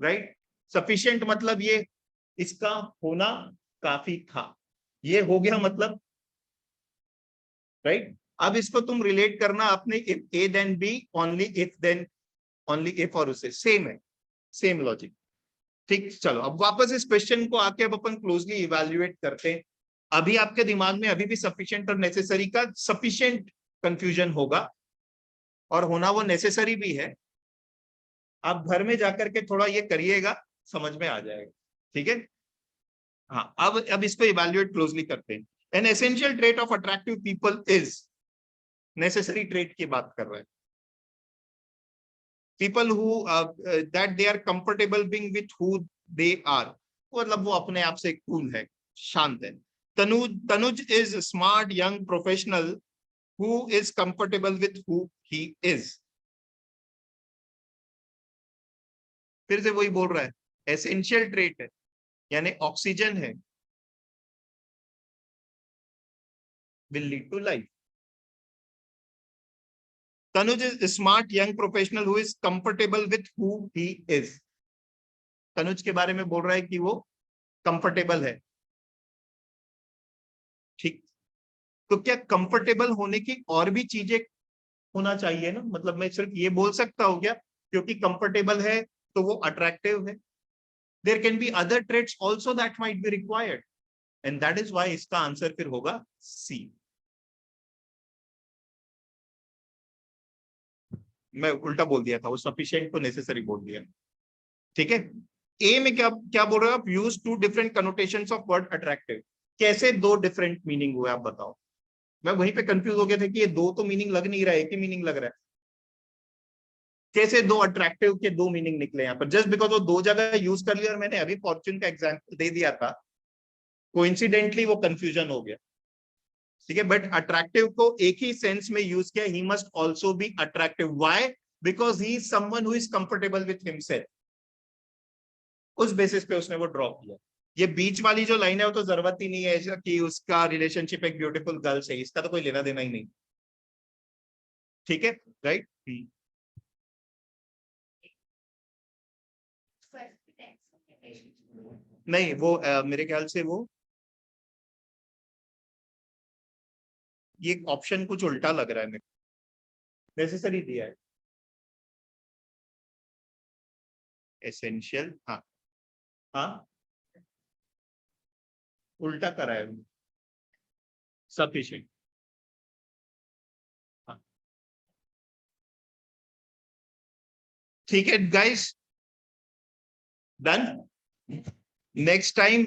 right? Sufficient मतलब ये इसका होना काफी था, ये हो गया मतलब, right? अब इसको तुम रिलेट करना अपने if A then B, only if then only if और उसे सेम है, सेम लॉजिक। ठीक, चलो अब वापस इस क्वेश्चन को आके अब अपन क्लोजली इवैल्यूएट करते हैं। अभी आपके दिमाग में अभी भी सफिशिएंट और नेसेसरी का सफिशिएंट कंफ्यूजन होगा, और होना वो नेसेसरी भी है। आप घर में जाकर के थोड़ा ये करिएगा, समझ में आ जाएगा, ठीक है। हाँ, अब इसको इवैल्यूएट क्लोजली करते हैं। N essential trait of attractive people is, necessary trait की बात कर रहे हैं। People who that they are comfortable being with who they are, मतलब वो अपने आप से कूल है, शांत है। Tanuj is a smart young professional who is comfortable with who he is. फिर से वही बोल रहा है, एसेंशियल ट्रेट है यानी ऑक्सीजन है, will lead to life. Tanuj is a smart young professional who is comfortable with who he is. Tanuj के बारे में बोल रहा है कि वो कंफर्टेबल है, ठीक। तो क्या कंफर्टेबल होने की और भी चीजें होना चाहिए ना, मतलब मैं सिर्फ ये बोल सकता हूँ क्या क्योंकि कंफर्टेबल है तो वो अट्रैक्टिव है? There can be other traits also that might be required, and that is why इसका आंसर फिर होगा सी। मैं उल्टा बोल दिया था, वो सफिशिएंट को नेसेसरी बोल दिया, ठीक है। ए में क्या क्या बोल रहे हो आप, use two different connotations of word attractive. कैसे दो डिफरेंट मीनिंग हुए आप बताओ? मैं वहीं पे कंफ्यूज हो गया था कि ये दो तो मीनिंग लग नहीं रहा है, एक ही मीनिंग लग रहा है। कैसे दो अट्रैक्टिव के दो मीनिंग निकले यहाँ पर, जस्ट बिकॉज वो दो जगह यूज कर लिया और मैंने अभी फॉर्च्यून का एग्जांपल दे दिया था, कोइंसिडेंटली वो कंफ्यूजन हो गया, ठीक है। बट अट्रैक्टिव को एक ही सेंस में यूज किया, he must also be attractive. Why? Because he is someone who is comfortable with himself. उस बेसिस पे उसने वो ड्रॉप किया। ये बीच वाली जो लाइन है वो तो जरूरत ही नहीं है कि उसका रिलेशनशिप एक ब्यूटीफुल गर्ल से, इसका तो कोई लेना देना ही नहीं, ठीक है, राइट। नहीं वो मेरे ख्याल से वो ये ऑप्शन कुछ उल्टा लग रहा है मेरे, नेसेसरी दिया है, एसेंशियल, हाँ हाँ उल्टा करा है, सफिशिएंट, हाँ ठीक है guys, done. Next time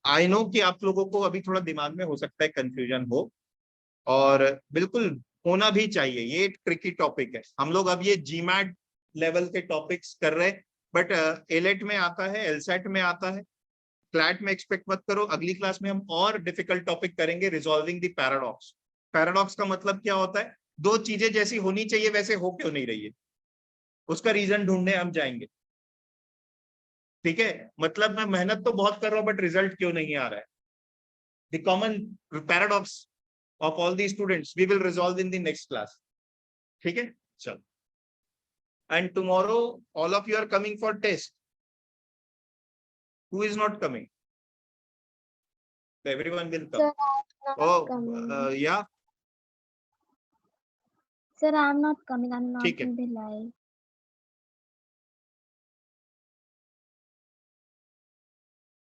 I know कि आप लोगों को अभी थोड़ा दिमाग में हो सकता है कंफ्यूजन हो, और बिल्कुल होना भी चाहिए, ये एक ट्रिकी टॉपिक है। हम लोग अब ये जीमैट लेवल के टॉपिक्स कर रहे हैं, बट एलेट में आता है, एलसेट में आता है, क्लैट में एक्सपेक्ट मत करो। अगली क्लास में हम और डिफिकल्ट टॉपिक करेंगे, रिजॉल्विंग द पैराडॉक्स। पैराडॉक्स का मतलब क्या होता है, दो चीजें जैसी होनी चाहिए वैसे हो क्यों नहीं रही है, उसका रीजन ढूंढने हम जाएंगे, ठीक है। मतलब मैं मेहनत तो बहुत कर रहा हूं बट रिजल्ट क्यों नहीं आ रहा है, the common paradox of all the students we will resolve in the next class, ठीक है। चलो, and tomorrow all of you are coming for test. Who is not coming? Everyone will come. Sir, yeah Sir, I'm not coming. I'm not ठीक है, in the live.